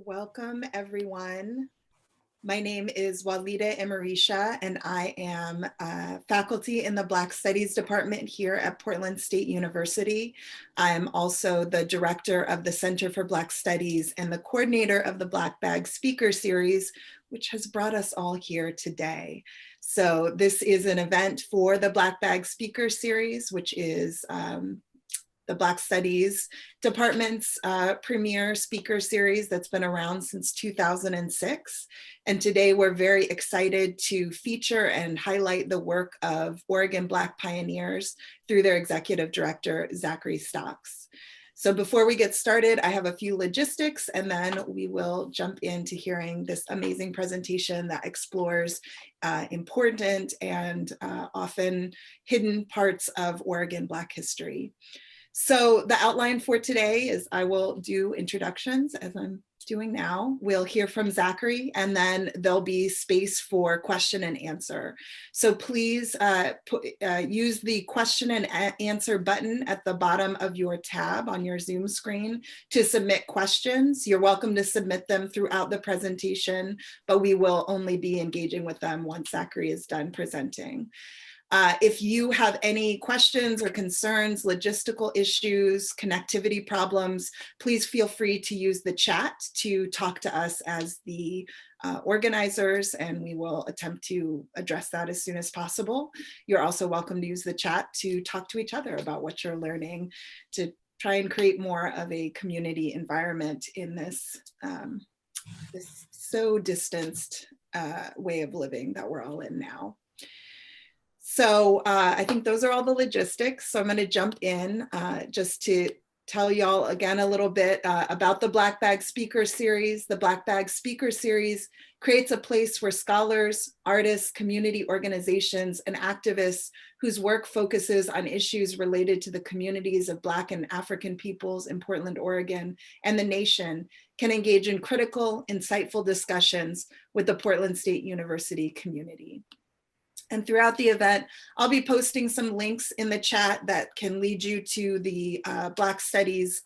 Welcome, everyone. My name is Walida Emerisha, and I am faculty in the Black Studies Department here at Portland State University. I'm also the director of the Center for Black Studies and the coordinator of the Black Bag Speaker Series, which has brought us all here today. So this is an event for the Black Bag Speaker Series, which is the Black Studies Department's premier speaker series that's been around since 2006. And today we're very excited to feature and highlight the work of Oregon Black pioneers through their executive director, Zachary Stocks. So before we get started, I have a few logistics, and then we will jump into hearing this amazing presentation that explores important and often hidden parts of Oregon Black history. So the outline for today is I will do introductions as I'm doing now. We'll hear from Zachary, and then there'll be space for question and answer. So please use the question and answer button at the bottom of your tab on your Zoom screen to submit questions. You're welcome to submit them throughout the presentation, but we will only be engaging with them once Zachary is done presenting. If you have any questions or concerns, logistical issues, connectivity problems, please feel free to use the chat to talk to us as the organizers, and we will attempt to address that as soon as possible. You're also welcome to use the chat to talk to each other about what you're learning, to try and create more of a community environment in this, this so distanced way of living that we're all in now. So I think those are all the logistics. So I'm going to jump in just to tell y'all again a little bit about the Black Bag Speaker Series. The Black Bag Speaker Series creates a place where scholars, artists, community organizations, and activists whose work focuses on issues related to the communities of Black and African peoples in Portland, Oregon, and the nation can engage in critical, insightful discussions with the Portland State University community. And throughout the event, I'll be posting some links in the chat that can lead you to the Black Studies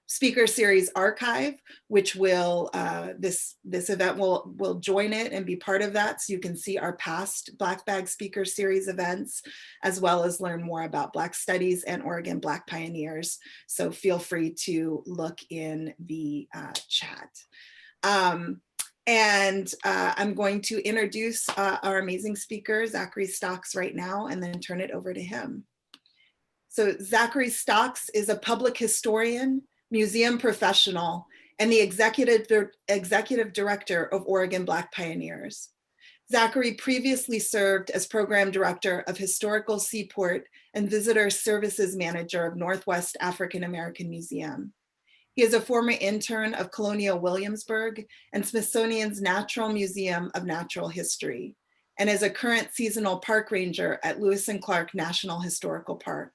Speaker Series archive, which will, this event will join it and be part of that. So you can see our past Black Bag Speaker Series events, as well as learn more about Black Studies and Oregon Black pioneers. So feel free to look in the chat. I'm going to introduce our amazing speaker, Zachary Stocks, right now, and then turn it over to him. So Zachary Stocks is a public historian, museum professional, and the executive director of Oregon Black Pioneers. Zachary previously served as program director of Historical Seaport and visitor services manager of Northwest African American Museum. He is a former intern of Colonial Williamsburg and Smithsonian's Natural Museum of Natural History, and is a current seasonal park ranger at Lewis and Clark National Historical Park.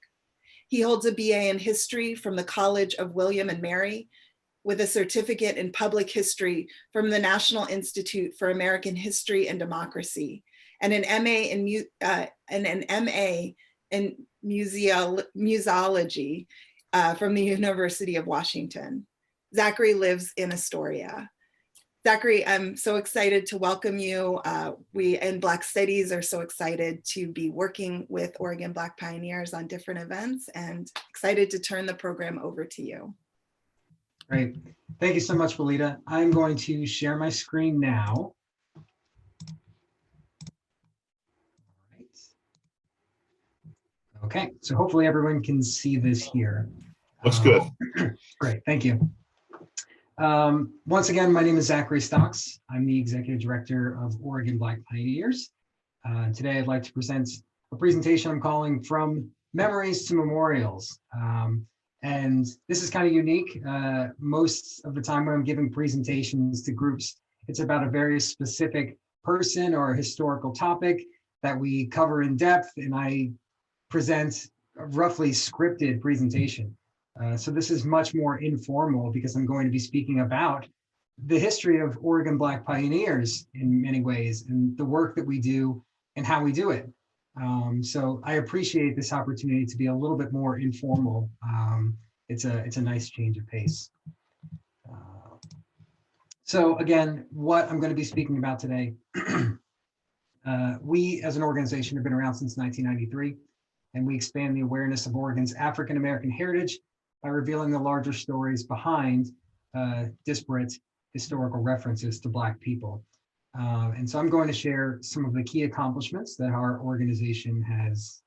He holds a BA in history from the College of William and Mary, with a certificate in public history from the National Institute for American History and Democracy, and an MA in museology from the University of Washington. Zachary lives in Astoria. Zachary, I'm so excited to welcome you. We in Black Studies are so excited to be working with Oregon Black pioneers on different events, and excited to turn the program over to you. Great. Thank you so much, Walida. I'm going to share my screen now. Okay, so hopefully everyone can see this here. Looks good. Great, thank you. Once again, my name is Zachary Stocks. I'm the Executive Director of Oregon Black Pioneers. Today, I'd like to present a presentation I'm calling From Memories to Memorials. And this is kind of unique. Most of the time when I'm giving presentations to groups, it's about a very specific person or a historical topic that we cover in depth, and I present a roughly scripted presentation. So this is much more informal because I'm going to be speaking about the history of Oregon Black pioneers in many ways, and the work that we do and how we do it. So I appreciate this opportunity to be a little bit more informal. It's a nice change of pace. So again, what I'm going to be speaking about today, we as an organization have been around since 1993, and we expand the awareness of Oregon's African-American heritage by revealing the larger stories behind disparate historical references to Black people. And so I'm going to share some of the key accomplishments that our organization has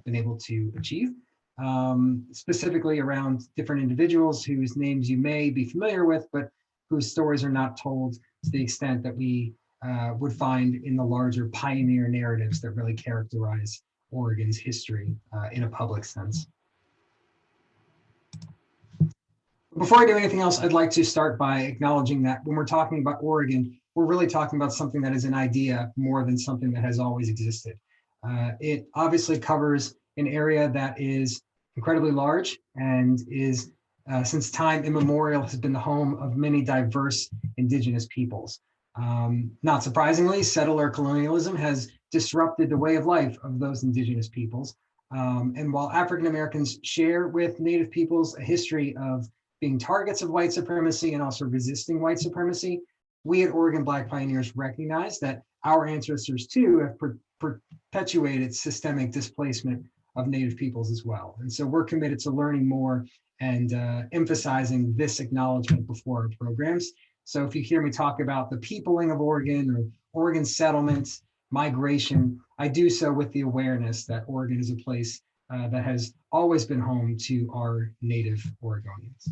been able to achieve, specifically around different individuals whose names you may be familiar with, but whose stories are not told to the extent that we would find in the larger pioneer narratives that really characterize Oregon's history in a public sense. Before I do anything else, I'd like to start by acknowledging that when we're talking about Oregon, we're really talking about something that is an idea more than something that has always existed. It obviously covers an area that is incredibly large and is, since time immemorial, has been the home of many diverse indigenous peoples. Not surprisingly, settler colonialism has disrupted the way of life of those indigenous peoples. And while African Americans share with Native peoples a history of being targets of white supremacy and also resisting white supremacy, we at Oregon Black Pioneers recognize that our ancestors too have perpetuated systemic displacement of Native peoples as well. And so we're committed to learning more and emphasizing this acknowledgement before our programs. So if you hear me talk about the peopling of Oregon or Oregon settlement, migration, I do so with the awareness that Oregon is a place that has always been home to our Native Oregonians.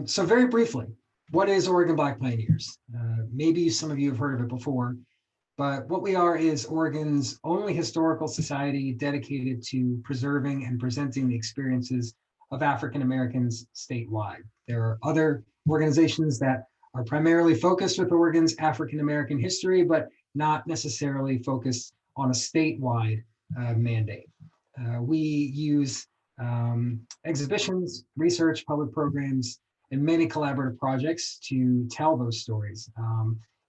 So very briefly, what is Oregon Black Pioneers? Maybe some of you have heard of it before, but what we are is Oregon's only historical society dedicated to preserving and presenting the experiences of African Americans statewide. There are other organizations that are primarily focused with Oregon's African American history, but not necessarily focused on a statewide mandate. We use exhibitions, research, public programs, and many collaborative projects to tell those stories,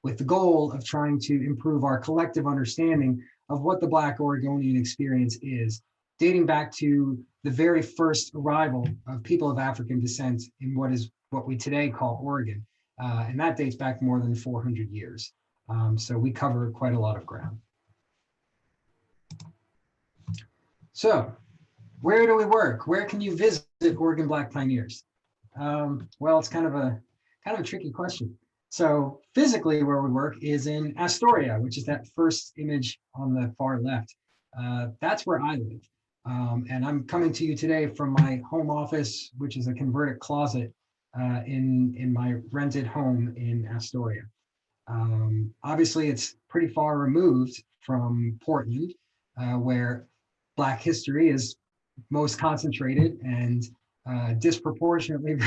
with the goal of trying to improve our collective understanding of what the Black Oregonian experience is, dating back to the very first arrival of people of African descent in what we today call Oregon. And that dates back more than 400 years. So we cover quite a lot of ground. So where do we work? Where can you visit Oregon Black Pioneers? Well, it's kind of a tricky question. So physically where we work is in Astoria, which is that first image on the far left. That's where I live. And I'm coming to you today from my home office, which is a converted closet in my rented home in Astoria. Obviously, it's pretty far removed from Portland, where Black history is most concentrated and disproportionately,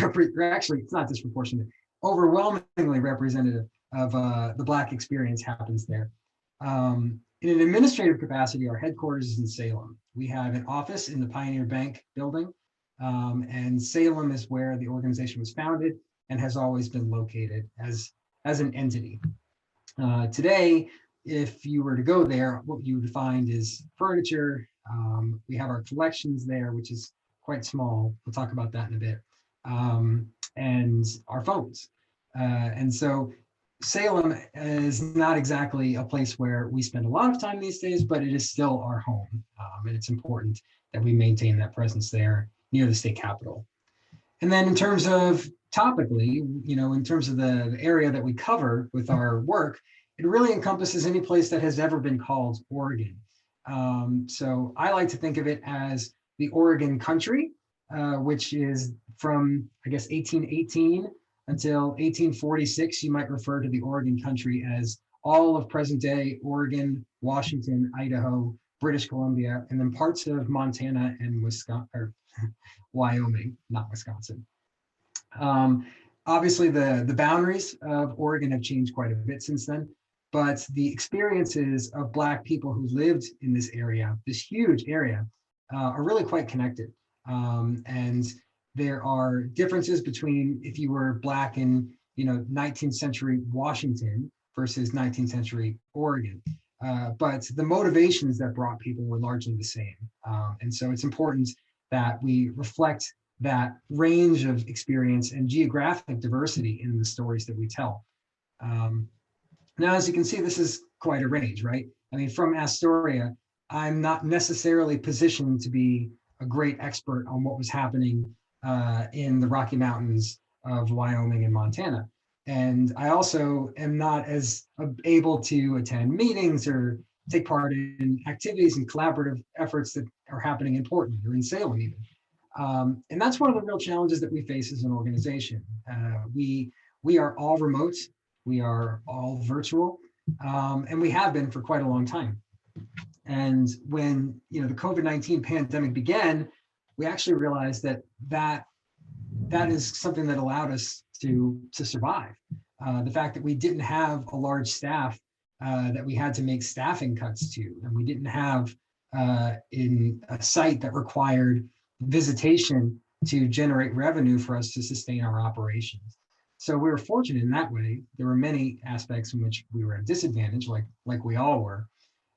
actually, it's not disproportionate, overwhelmingly representative of the Black experience happens there. In an administrative capacity, our headquarters is in Salem. We have an office in the Pioneer Bank building, and Salem is where the organization was founded and has always been located as an entity. Today, if you were to go there, what you would find is furniture. We have our collections there, which is quite small. We'll talk about that in a bit. And our phones. And so Salem is not exactly a place where we spend a lot of time these days, but it is still our home. And it's important that we maintain that presence there near the state capitol. And then in terms of topically, in terms of the area that we cover with our work, it really encompasses any place that has ever been called Oregon. So I like to think of it as the Oregon country, which is from, I guess, 1818 until 1846. You might refer to the Oregon country as all of present day Oregon, Washington, Idaho, British Columbia, and then parts of Montana and Wisconsin, or Wyoming, not Wisconsin. Obviously, the boundaries of Oregon have changed quite a bit since then, but the experiences of Black people who lived in this area, this huge area, are really quite connected. And there are differences between if you were Black in 19th century Washington versus 19th century Oregon. But the motivations that brought people were largely the same. And so it's important that we reflect that range of experience and geographic diversity in the stories that we tell. Now, as you can see, this is quite a range, right? I mean, from Astoria, I'm not necessarily positioned to be a great expert on what was happening in the Rocky Mountains of Wyoming and Montana. And I also am not as able to attend meetings or take part in activities and collaborative efforts that are happening in Portland or in Salem even. And that's one of the real challenges that we face as an organization. We are all remote, we are all virtual, and we have been for quite a long time. And when the COVID-19 pandemic began, we actually realized that is something that allowed us to survive. The fact that we didn't have a large staff that we had to make staffing cuts to, and we didn't have in a site that required visitation to generate revenue for us to sustain our operations. So we were fortunate in that way. There were many aspects in which we were at a disadvantage, like we all were.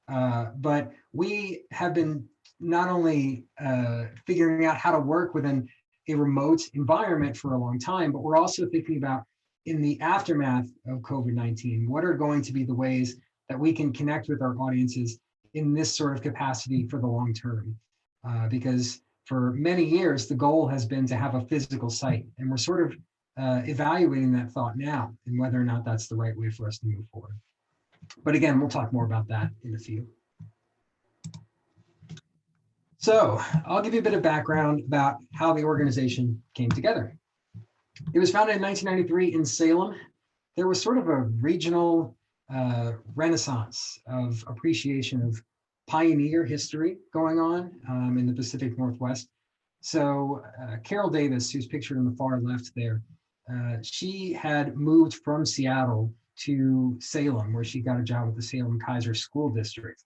But we have been not only figuring out how to work within a remote environment for a long time, but we're also thinking about, in the aftermath of COVID-19, what are going to be the ways that we can connect with our audiences in this sort of capacity for the long term? Because for many years, the goal has been to have a physical site, and we're sort of evaluating that thought now and whether or not that's the right way for us to move forward. But again, we'll talk more about that in a few. So I'll give you a bit of background about how the organization came together. It was founded in 1993 in Salem. There was sort of a regional renaissance of appreciation of pioneer history going on in the Pacific Northwest. So Carol Davis, who's pictured in the far left there, she had moved from Seattle to Salem, where she got a job with the Salem Kaiser School District.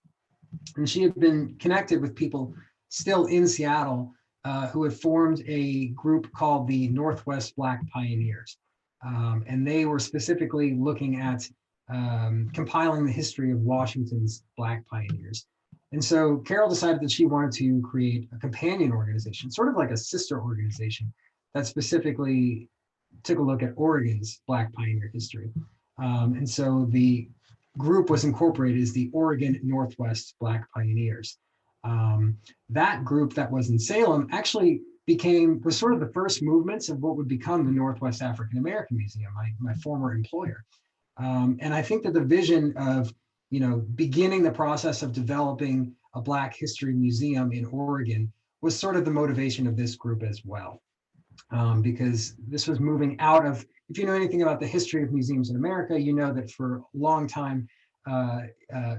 And she had been connected with people still in Seattle who had formed a group called the Northwest Black Pioneers. And they were specifically looking at compiling the history of Washington's Black pioneers. And so Carol decided that she wanted to create a companion organization, sort of like a sister organization, that specifically took a look at Oregon's Black pioneer history. And so the group was incorporated as the Oregon Northwest Black Pioneers. That group that was in Salem actually was sort of the first movements of what would become the Northwest African American Museum, my former employer. And I think that the vision of beginning the process of developing a Black History Museum in Oregon was sort of the motivation of this group as well. Because this was moving out of, if you know anything about the history of museums in America, you know that for a long time,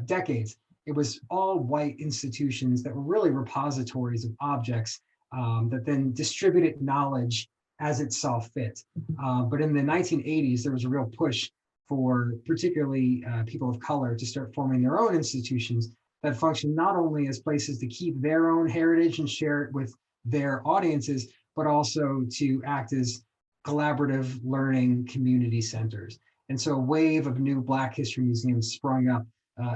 decades, it was all white institutions that were really repositories of objects that then distributed knowledge as it saw fit. But in the 1980s, there was a real push for particularly people of color to start forming their own institutions that function not only as places to keep their own heritage and share it with their audiences, but also to act as collaborative learning community centers. And so a wave of new Black History museums sprung up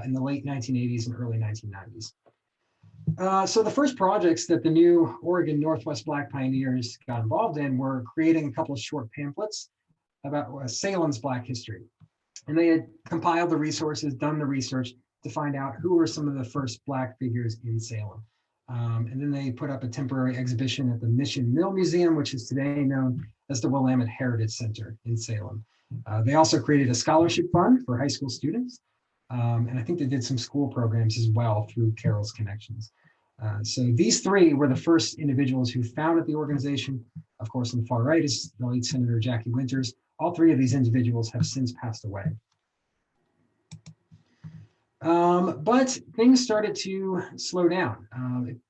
in the late 1980s and early 1990s. So the first projects that the new Oregon Northwest Black Pioneers got involved in were creating a couple of short pamphlets about Salem's Black history. And they had compiled the resources, done the research to find out who were some of the first Black figures in Salem. And then they put up a temporary exhibition at the Mission Mill Museum, which is today known as the Willamette Heritage Center in Salem. They also created a scholarship fund for high school students. And I think they did some school programs as well through Carol's connections. So these three were the first individuals who founded the organization. Of course, on the far right is the late Senator Jackie Winters. All three of these individuals have since passed away. But things started to slow down.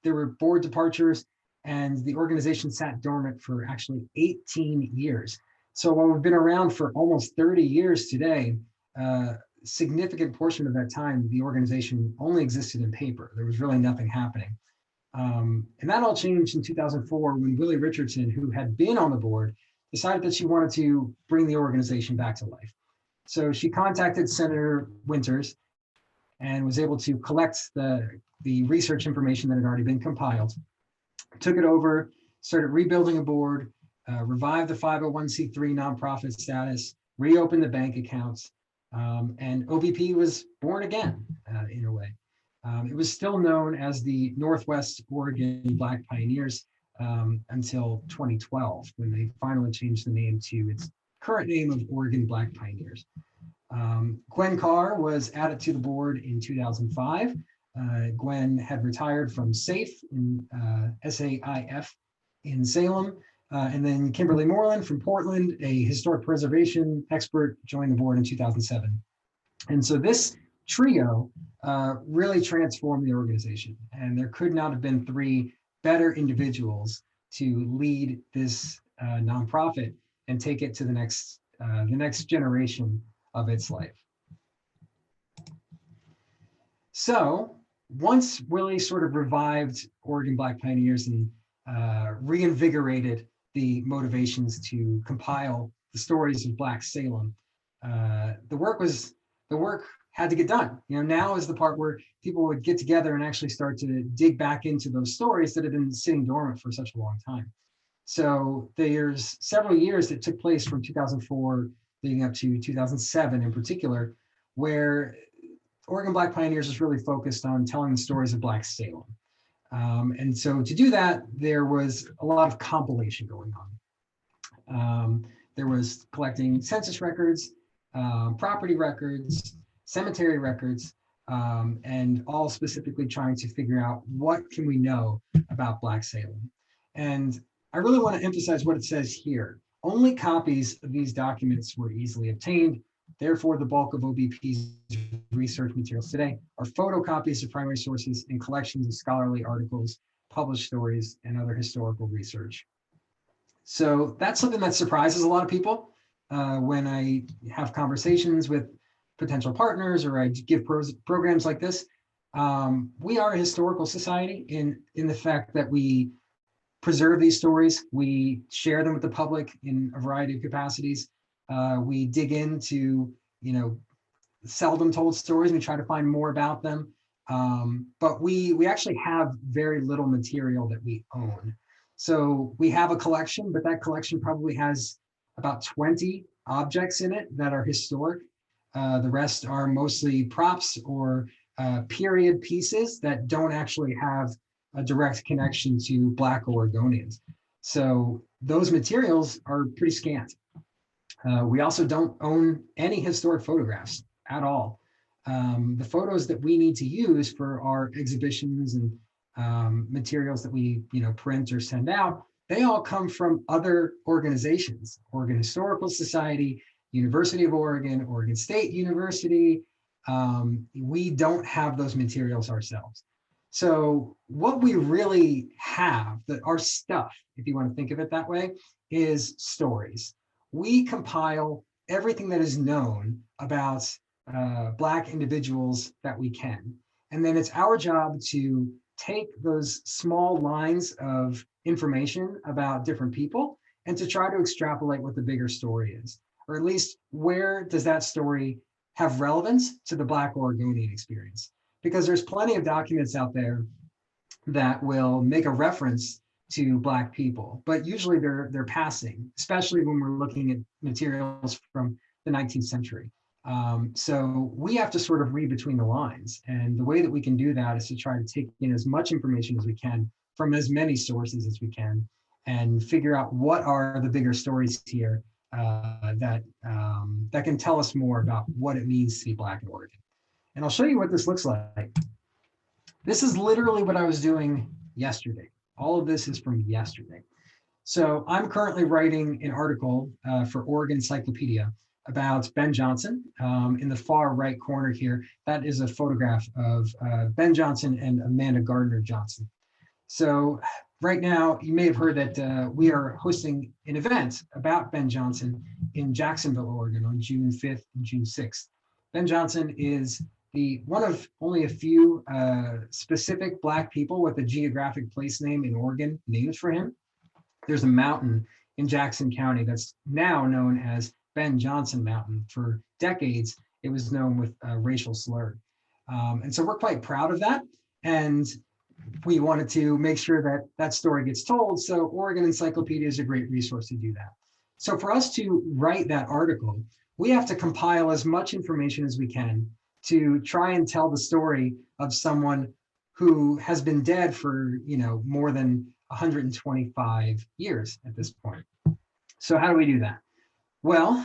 There were board departures, and the organization sat dormant for actually 18 years. So while we've been around for almost 30 years today, significant portion of that time, the organization only existed in paper. There was really nothing happening. And that all changed in 2004 when Willie Richardson, who had been on the board, decided that she wanted to bring the organization back to life. So she contacted Senator Winters and was able to collect the research information that had already been compiled, took it over started rebuilding a board, revived the 501c3 nonprofit status, reopened the bank accounts, and OBP was born again in a way. It was still known as the Northwest Oregon Black Pioneers until 2012, when they finally changed the name to its current name of Oregon Black Pioneers. Gwen Carr was added to the board in 2005. Gwen had retired from SAFE in SAIF in Salem. And then Kimberly Moreland from Portland, a historic preservation expert, joined the board in 2007. And so this trio really transformed the organization. And there could not have been three better individuals to lead this nonprofit and take it to the next generation of its life. So once Willie sort of revived Oregon Black Pioneers and reinvigorated the motivations to compile the stories of Black Salem, the work had to get done. Now is the part where people would get together and actually start to dig back into those stories that have been sitting dormant for such a long time. So there's several years that took place from 2004 leading up to 2007 in particular, where Oregon Black Pioneers is really focused on telling the stories of Black Salem. And so to do that, there was a lot of compilation going on. There was collecting census records, property records, cemetery records, and all specifically trying to figure out what can we know about Black Salem. And I really want to emphasize what it says here. Only copies of these documents were easily obtained. Therefore, the bulk of OBP's research materials today are photocopies of primary sources and collections of scholarly articles, published stories, and other historical research. So that's something that surprises a lot of people when I have conversations with potential partners or I give programs like this. We are a historical society in the fact that we preserve these stories. We share them with the public in a variety of capacities. We dig into, seldom told stories. We try to find more about them. But we actually have very little material that we own. So we have a collection, but that collection probably has about 20 objects in it that are historic. The rest are mostly props or period pieces that don't actually have a direct connection to Black Oregonians. So those materials are pretty scant. We also don't own any historic photographs at all. The photos that we need to use for our exhibitions and materials that we print or send out, they all come from other organizations: Oregon Historical Society, University of Oregon, Oregon State University. We don't have those materials ourselves. So what we really have, our stuff, if you want to think of it that way, is stories. We compile everything that is known about Black individuals that we can. And then it's our job to take those small lines of information about different people and to try to extrapolate what the bigger story is, or at least where does that story have relevance to the Black Oregonian experience? Because there's plenty of documents out there that will make a reference to Black people, but usually they're passing, especially when we're looking at materials from the 19th century. So we have to sort of read between the lines. And the way that we can do that is to try to take in as much information as we can from as many sources as we can and figure out what are the bigger stories here that can tell us more about what it means to be Black in Oregon. And I'll show you what this looks like. This is literally what I was doing yesterday. All of this is from yesterday. So I'm currently writing an article for Oregon Encyclopedia about Ben Johnson. In the far right corner here, that is a photograph of Ben Johnson and Amanda Gardner Johnson. So right now, you may have heard that we are hosting an event about Ben Johnson in Jacksonville, Oregon on June 5th and June 6th. Ben Johnson is one of only a few specific Black people with a geographic place name in Oregon named for him. There's a mountain in Jackson County that's now known as Ben Johnson Mountain. For decades, it was known with a racial slur. And so we're quite proud of that. And we wanted to make sure that that story gets told. So Oregon Encyclopedia is a great resource to do that. So for us to write that article, we have to compile as much information as we can to try and tell the story of someone who has been dead for, more than 125 years at this point. So how do we do that? Well,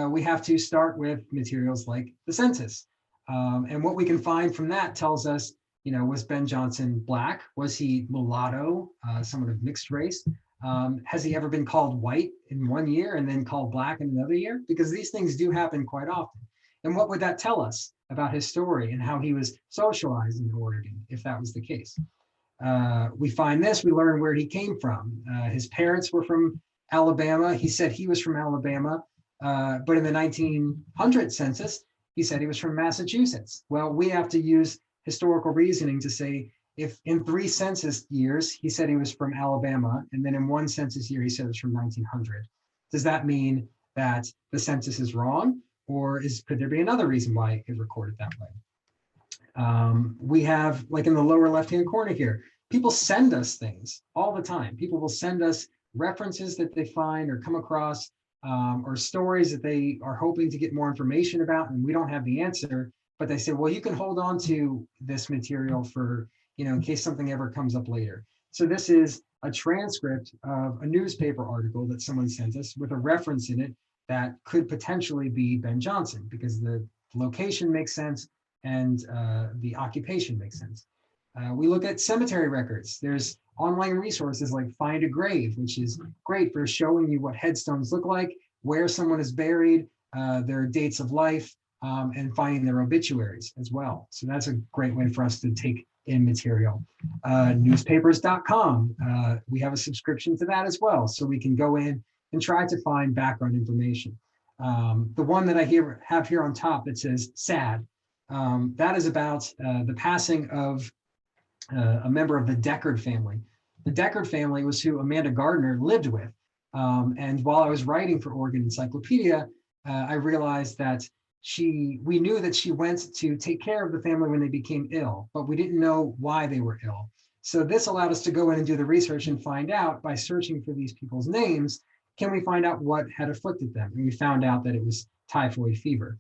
we have to start with materials like the census. And what we can find from that tells us, was Ben Jonson Black? Was he mulatto, someone of mixed race? Has he ever been called white in one year and then called black in another year? Because these things do happen quite often. And what would that tell us about his story and how he was socialized in Oregon, if that was the case? We find this, we learn where he came from. His parents were from Alabama. He said he was from Alabama, but in the 1900 census, he said he was from Massachusetts. Well, we have to use historical reasoning to say, if in 3 census years, he said he was from Alabama, and then in 1 census year, he said it was from 1900. Does that mean that the census is wrong? Or could there be another reason why it recorded that way? We have, like in the lower left-hand corner here, people send us things all the time. People will send us references that they find or come across, or stories that they are hoping to get more information about, and we don't have the answer, but they say, well, you can hold on to this material for, in case something ever comes up later. So this is a transcript of a newspaper article that someone sent us with a reference in it that could potentially be Ben Jonson, because the location makes sense and the occupation makes sense. We look at cemetery records. There's online resources like Find a Grave, which is great for showing you what headstones look like, where someone is buried, their dates of life, and finding their obituaries as well. So that's a great way for us to take in material. Newspapers.com, we have a subscription to that as well. So we can go in and try to find background information. The one that I have here on top that says sad, that is about the passing of a member of the Deckard family. The Deckard family was who Amanda Gardner lived with. And while I was writing for Oregon Encyclopedia, I realized that we knew that she went to take care of the family when they became ill, but we didn't know why they were ill. So this allowed us to go in and do the research and find out, by searching for these people's names, can we find out what had afflicted them? And we found out that it was typhoid fever.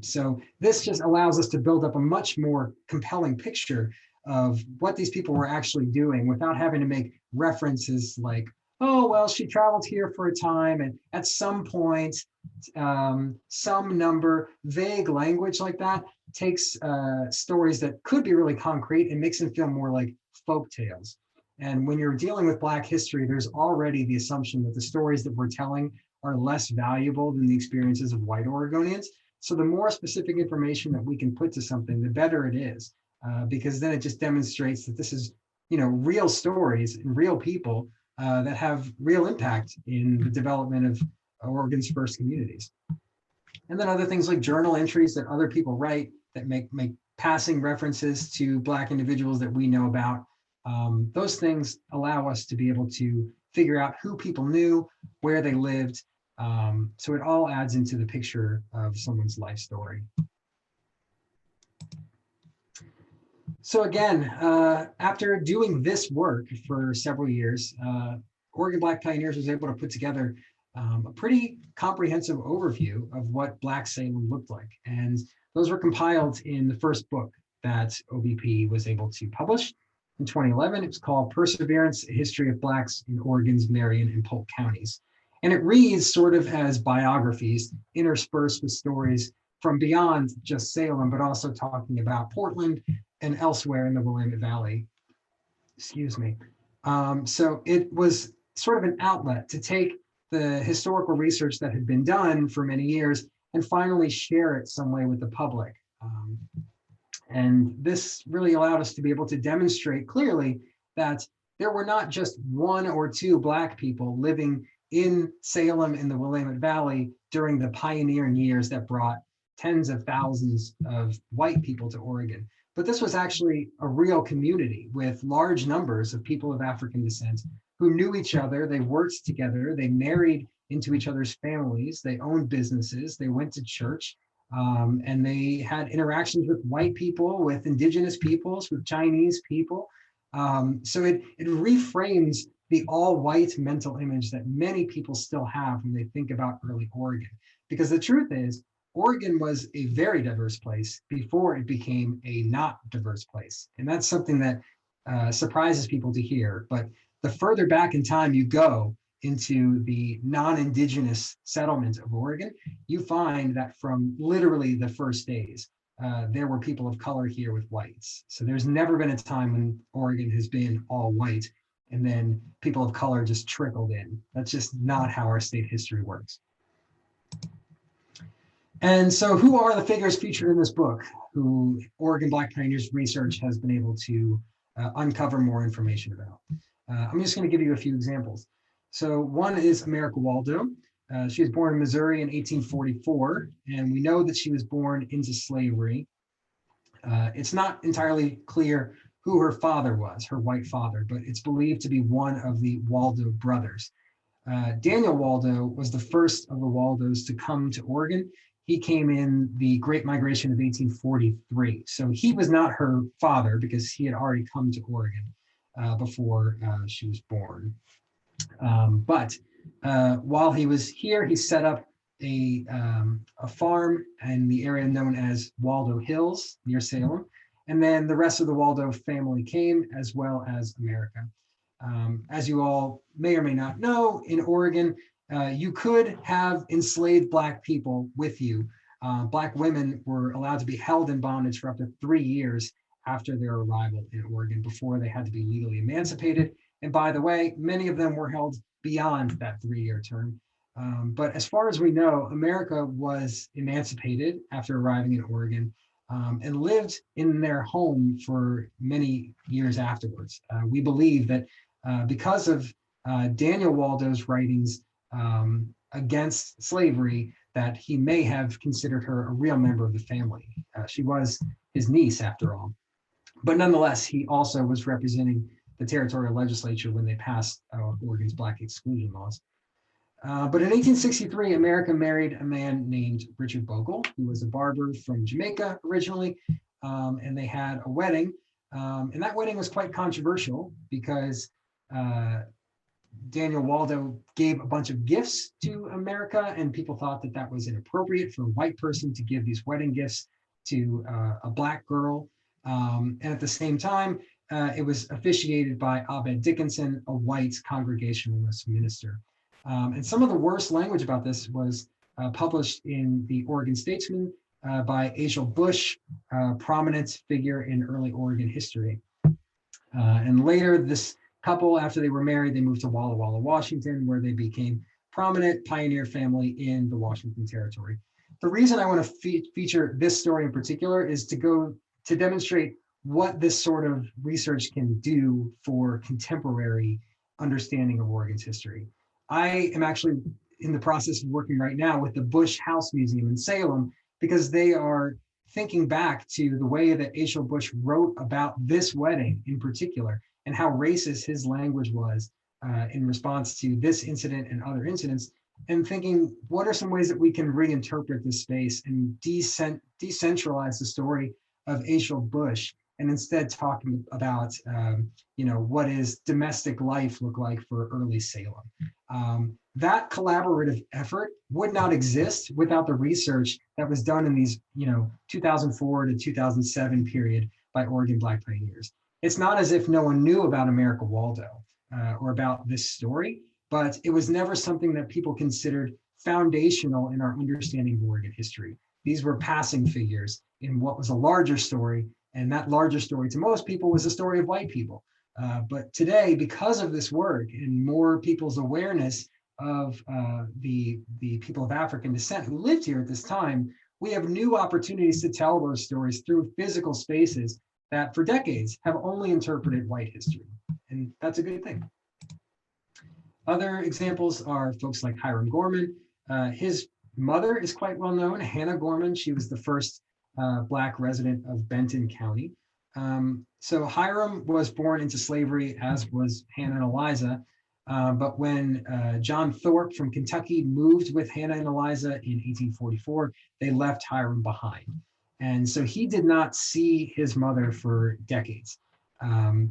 So this just allows us to build up a much more compelling picture of what these people were actually doing without having to make references like, oh, well, she traveled here for a time and at some point, some number, vague language like that takes stories that could be really concrete and makes them feel more like folk tales. And when you're dealing with Black history, there's already the assumption that the stories that we're telling are less valuable than the experiences of white Oregonians. So the more specific information that we can put to something, the better it is, because then it just demonstrates that this is, real stories and real people that have real impact in the development of Oregon's first communities. And then other things like journal entries that other people write that make passing references to Black individuals that we know about. Those things allow us to be able to figure out who people knew, where they lived. So it all adds into the picture of someone's life story. So again, after doing this work for several years, Oregon Black Pioneers was able to put together a pretty comprehensive overview of what Black Salem looked like. And those were compiled in the first book that OBP was able to publish in 2011. It was called Perseverance, A History of Blacks in Oregon's Marion and Polk Counties. And it reads sort of as biographies interspersed with stories from beyond just Salem, but also talking about Portland and elsewhere in the Willamette Valley. Excuse me. So it was sort of an outlet to take the historical research that had been done for many years and finally share it some way with the public. And this really allowed us to be able to demonstrate clearly that there were not just 1 or 2 Black people living in Salem in the Willamette Valley during the pioneering years that brought tens of thousands of white people to Oregon. But this was actually a real community with large numbers of people of African descent who knew each other. They worked together, they married into each other's families, they owned businesses, they went to church, and they had interactions with white people, with indigenous peoples, with Chinese people. So it reframes the all-white mental image that many people still have when they think about early Oregon. Because the truth is, Oregon was a very diverse place before it became a not diverse place. And that's something that surprises people to hear. But the further back in time you go into the non-Indigenous settlement of Oregon, you find that from literally the first days, there were people of color here with whites. So there's never been a time when Oregon has been all white and then people of color just trickled in. That's just not how our state history works. And so who are the figures featured in this book who Oregon Black Pioneers research has been able to uncover more information about? I'm just going to give you a few examples. So one is America Waldo. She was born in Missouri in 1844, and we know that she was born into slavery. It's not entirely clear who her father was, her white father, but it's believed to be one of the Waldo brothers. Daniel Waldo was the first of the Waldos to come to Oregon. He came in the Great Migration of 1843. So he was not her father because he had already come to Oregon before she was born. But while he was here, he set up a farm in the area known as Waldo Hills near Salem. And then the rest of the Waldo family came, as well as America. As you all may or may not know, in Oregon, you could have enslaved Black people with you. Black women were allowed to be held in bondage for up to 3 years after their arrival in Oregon before they had to be legally emancipated. And by the way, many of them were held beyond that 3-year term. But as far as we know, America was emancipated after arriving in Oregon and lived in their home for many years afterwards. We believe that because of Daniel Waldo's writings against slavery, that he may have considered her a real member of the family. She was his niece, after all. But nonetheless, he also was representing the territorial legislature when they passed Oregon's Black exclusion laws. But in 1863, America married a man named Richard Bogle, who was a barber from Jamaica originally, and they had a wedding. And that wedding was quite controversial because Daniel Waldo gave a bunch of gifts to America, and people thought that that was inappropriate for a white person to give these wedding gifts to a Black girl. And at the same time, it was officiated by Abed Dickinson, a white Congregationalist minister. And some of the worst language about this was published in the Oregon Statesman by Aschel Busch, a prominent figure in early Oregon history. And later, this couple, after they were married, they moved to Walla Walla, Washington, where they became prominent pioneer family in the Washington Territory. The reason I want to feature this story in particular is to demonstrate what this sort of research can do for contemporary understanding of Oregon's history. I am actually in the process of working right now with the Busch House Museum in Salem because they are thinking back to the way that Aschel Busch wrote about this wedding in particular and how racist his language was in response to this incident and other incidents, and thinking what are some ways that we can reinterpret this space and decentralize the story of Aschel Busch and instead talking about what is domestic life look like for early Salem. That collaborative effort would not exist without the research that was done in these 2004 to 2007 period by Oregon Black Pioneers. It's not as if no one knew about America Waldo or about this story, but it was never something that people considered foundational in our understanding of Oregon history. These were passing figures in what was a larger story, and that larger story to most people was the story of white people. But today, because of this work and more people's awareness of the people of African descent who lived here at this time, we have new opportunities to tell those stories through physical spaces that for decades have only interpreted white history. And that's a good thing. Other examples are folks like Hiram Gorman. His mother is quite well known, Hannah Gorman. She was the first Black resident of Benton County. So Hiram was born into slavery, as was Hannah and Eliza. But when John Thorpe from Kentucky moved with Hannah and Eliza in 1844, they left Hiram behind. And so he did not see his mother for decades.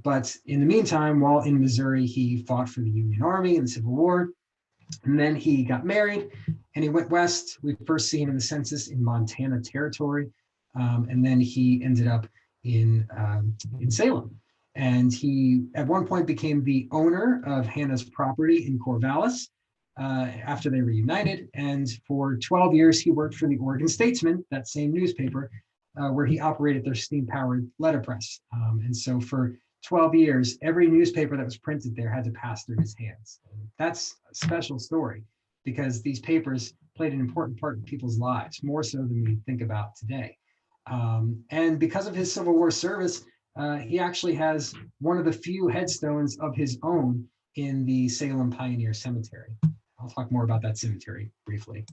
But in the meantime, while in Missouri, he fought for the Union Army in the Civil War. And then he got married and he went west. We first see him in the census in Montana Territory. And then he ended up in Salem. And he, at one point, became the owner of Hannah's property in Corvallis after they reunited. And for 12 years, he worked for the Oregon Statesman, that same newspaper, where he operated their steam-powered letterpress. And so for 12 years, every newspaper that was printed there had to pass through his hands. And that's a special story because these papers played an important part in people's lives, more so than we think about today. And because of his Civil War service, he actually has one of the few headstones of his own in the Salem Pioneer Cemetery. I'll talk more about that cemetery briefly.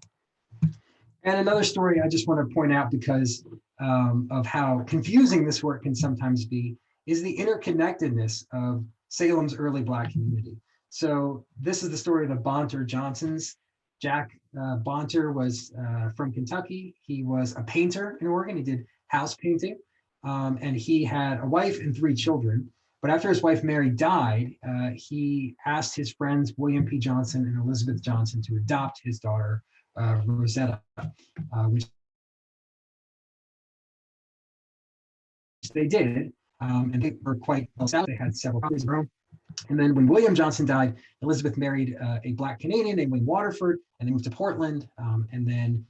And another story I just want to point out because of how confusing this work can sometimes be is the interconnectedness of Salem's early Black community. So this is the story of the Bonter Johnsons. Jack Bonter was from Kentucky. He was a painter in Oregon. He did house painting. And he had a wife and 3 children. But after his wife Mary died, he asked his friends William P. Johnson and Elizabeth Johnson to adopt his daughter, Rosetta, which they did. And they were quite well established. They had several properties of their own. And then when William Johnson died, Elizabeth married a Black Canadian named Wayne Waterford, and they moved to Portland, and then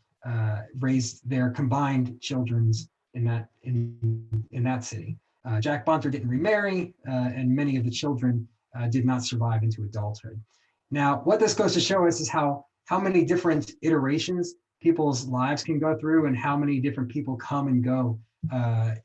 raised their combined children's in that city. Jack Bonter didn't remarry, and many of the children did not survive into adulthood. Now, what this goes to show us is how many different iterations people's lives can go through, and how many different people come and go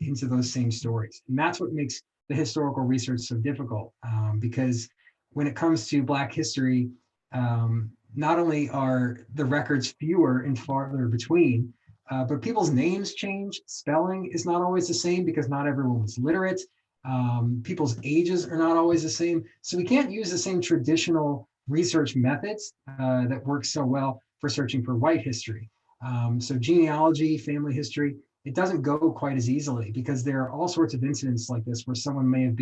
into those same stories. And that's what makes the historical research so difficult, because when it comes to Black history, not only are the records fewer and farther between, but people's names change. Spelling is not always the same because not everyone was literate. People's ages are not always the same. So we can't use the same traditional research methods that work so well for searching for white history. So genealogy, family history, it doesn't go quite as easily because there are all sorts of incidents like this where someone may have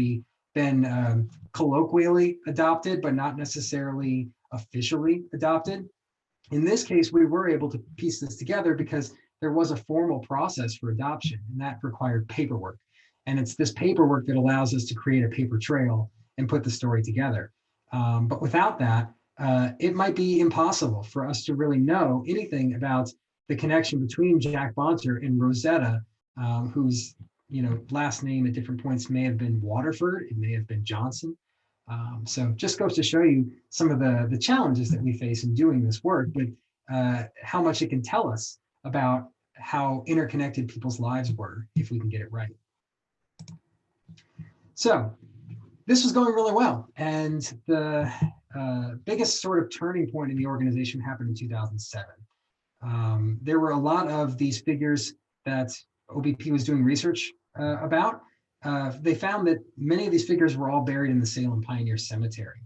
been colloquially adopted, but not necessarily officially adopted. In this case, we were able to piece this together because there was a formal process for adoption, and that required paperwork. And it's this paperwork that allows us to create a paper trail and put the story together. But without that, it might be impossible for us to really know anything about the connection between Jack Bonter and Rosetta, whose last name at different points may have been Waterford, it may have been Johnson. So just goes to show you some of the challenges that we face in doing this work, but how much it can tell us about how interconnected people's lives were if we can get it right. So this was going really well. And the biggest sort of turning point in the organization happened in 2007. There were a lot of these figures that OBP was doing research about. They found that many of these figures were all buried in the Salem Pioneer Cemetery.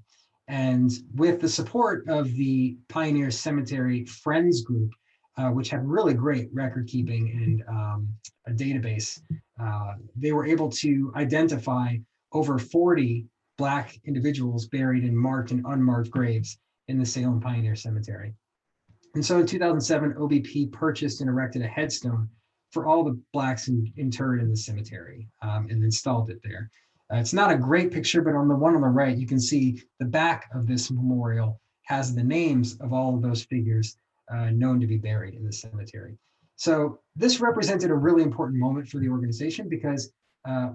And with the support of the Pioneer Cemetery Friends Group, which had really great record keeping and a database, they were able to identify over 40 Black individuals buried in marked and unmarked graves in the Salem Pioneer Cemetery. And so in 2007, OBP purchased and erected a headstone for all the Blacks interred in the cemetery and installed it there. It's not a great picture, but on the one on the right, you can see the back of this memorial has the names of all of those figures known to be buried in the cemetery. So this represented a really important moment for the organization because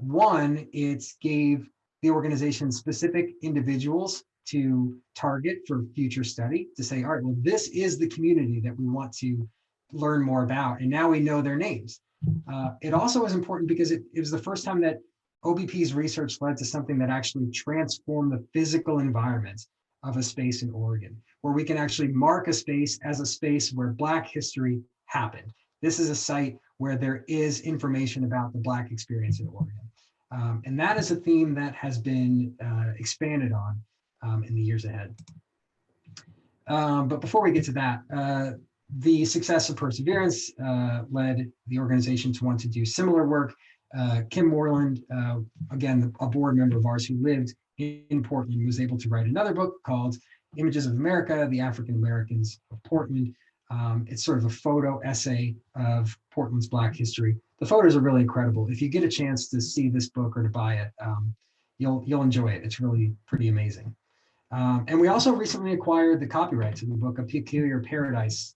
one, it gave the organization specific individuals to target for future study to say, all right, well, this is the community that we want to learn more about. And now we know their names. It also was important because it was the first time that OBP's research led to something that actually transformed the physical environment of a space in Oregon, where we can actually mark a space as a space where Black history happened. This is a site where there is information about the Black experience in Oregon. And that is a theme that has been expanded on in the years ahead. But before we get to that, the success of Perseverance led the organization to want to do similar work Kim Moreland, again, a board member of ours who lived in Portland, was able to write another book called Images of America, the African Americans of Portland. It's sort of a photo essay of Portland's Black history. The photos are really incredible. If you get a chance to see this book or to buy it, you'll enjoy it. It's really pretty amazing. And we also recently acquired the copyrights of the book, A Peculiar Paradise,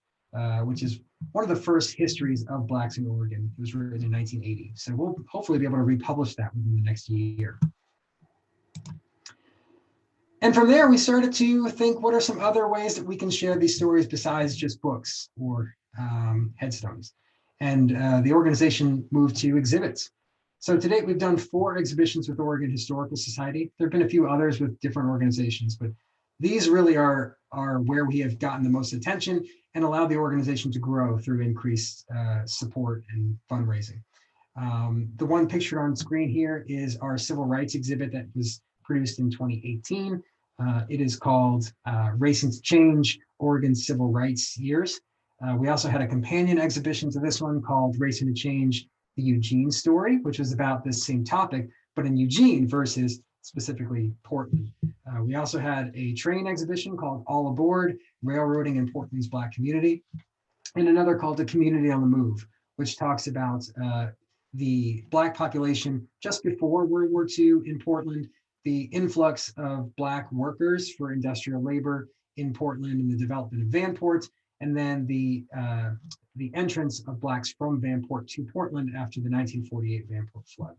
which is one of the first histories of Blacks in Oregon. It was written in 1980. So we'll hopefully be able to republish that within the next year. And from there, we started to think, what are some other ways that we can share these stories besides just books or headstones? And the organization moved to exhibits. So to date, we've done 4 exhibitions with Oregon Historical Society. There have been a few others with different organizations, but these really are where we have gotten the most attention and allowed the organization to grow through increased support and fundraising. The one pictured on screen here is our civil rights exhibit that was produced in 2018. It is called Racing to Change, Oregon's Civil Rights Years. We also had a companion exhibition to this one called Racing to Change, the Eugene Story, which was about this same topic, but in Eugene versus specifically Portland. We also had a train exhibition called All Aboard, Railroading in Portland's Black Community, and another called The Community on the Move, which talks about the Black population just before World War II in Portland, the influx of Black workers for industrial labor in Portland and the development of Vanport, and then the entrance of Blacks from Vanport to Portland after the 1948 Vanport flood.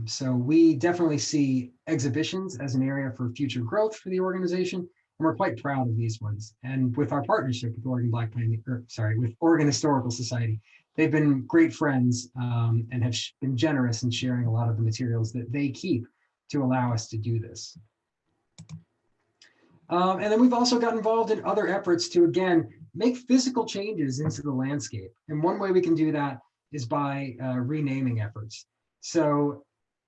So we definitely see exhibitions as an area for future growth for the organization, and we're quite proud of these ones. And with our partnership with with Oregon Historical Society, they've been great friends and have been generous in sharing a lot of the materials that they keep to allow us to do this. And then we've also got involved in other efforts to, again, make physical changes into the landscape. And one way we can do that is by renaming efforts. So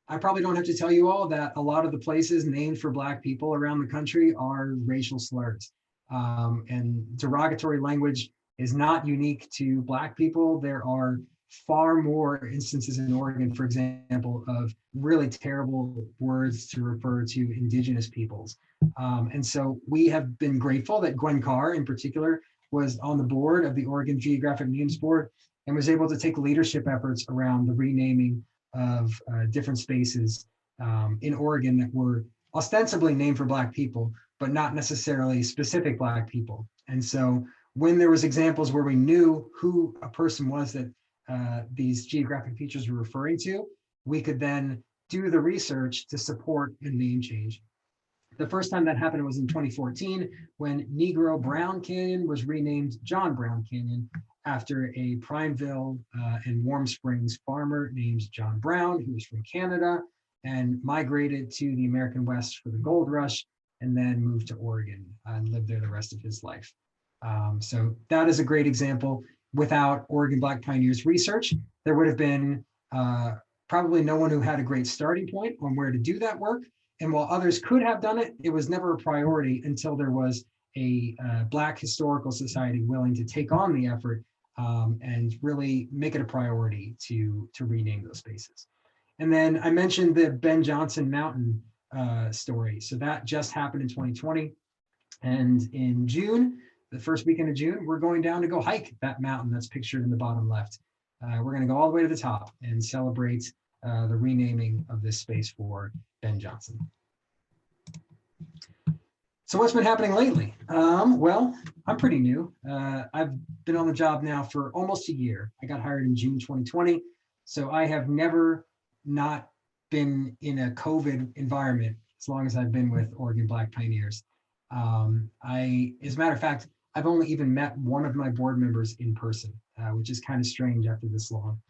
I probably don't have to tell you all that a lot of the places named for Black people around the country are racial slurs. And derogatory language is not unique to Black people. There are far more instances in Oregon, for example, of really terrible words to refer to Indigenous peoples. And so we have been grateful that Gwen Carr in particular was on the board of the Oregon Geographic Names Board and was able to take leadership efforts around the renaming of different spaces in Oregon that were ostensibly named for Black people, but not necessarily specific Black people. And so when there was examples where we knew who a person was that these geographic features were referring to, we could then do the research to support a name change. The first time that happened was in 2014 when Negro Brown Canyon was renamed John Brown Canyon after a Prineville and Warm Springs farmer named John Brown, who was from Canada and migrated to the American West for the gold rush and then moved to Oregon and lived there the rest of his life. So that is a great example. Without Oregon Black Pioneers research, there would have been probably no one who had a great starting point on where to do that work. And while others could have done it, it was never a priority until there was a Black Historical Society willing to take on the effort and really make it a priority to rename those spaces. And then I mentioned the Ben Jonson Mountain story. So that just happened in 2020. And in June, the first weekend of June, we're going down to go hike that mountain that's pictured in the bottom left. We're going to go all the way to the top and celebrate the renaming of this space for Ben Jonson. So what's been happening lately? Well, I'm pretty new. I've been on the job now for almost a year. I got hired in June 2020. So I have never not been in a COVID environment as long as I've been with Oregon Black Pioneers. As a matter of fact, I've only even met one of my board members in person, which is kind of strange after this long.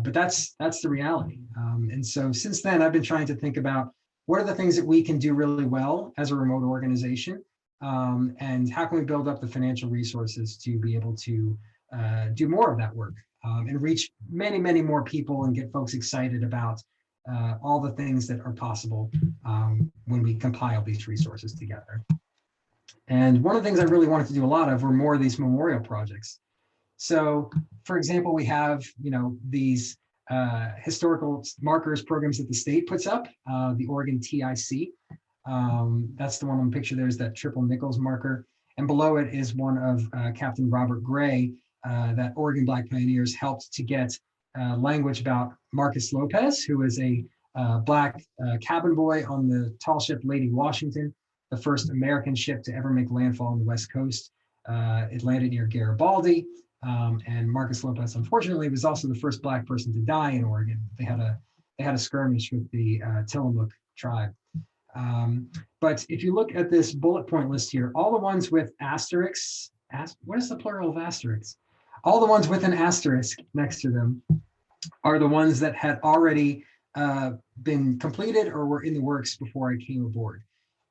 But that's the reality. And so since then, I've been trying to think about what are the things that we can do really well as a remote organization, and how can we build up the financial resources to be able to do more of that work and reach many, many more people and get folks excited about all the things that are possible when we compile these resources together. And one of the things I really wanted to do a lot of were more of these memorial projects. So, for example, we have these historical markers programs that the state puts up, the Oregon TIC. That's the one on the picture. There's that triple Nichols marker. And below it is one of Captain Robert Gray that Oregon Black Pioneers helped to get language about Marcus Lopez, who was a Black cabin boy on the tall ship Lady Washington, the first American ship to ever make landfall on the West Coast. It landed near Garibaldi. And Marcus Lopez, unfortunately, was also the first Black person to die in Oregon. They had a skirmish with the Tillamook tribe. But if you look at this bullet point list here, all the ones with asterisks, what is the plural of asterisks? All the ones with an asterisk next to them are the ones that had already been completed or were in the works before I came aboard.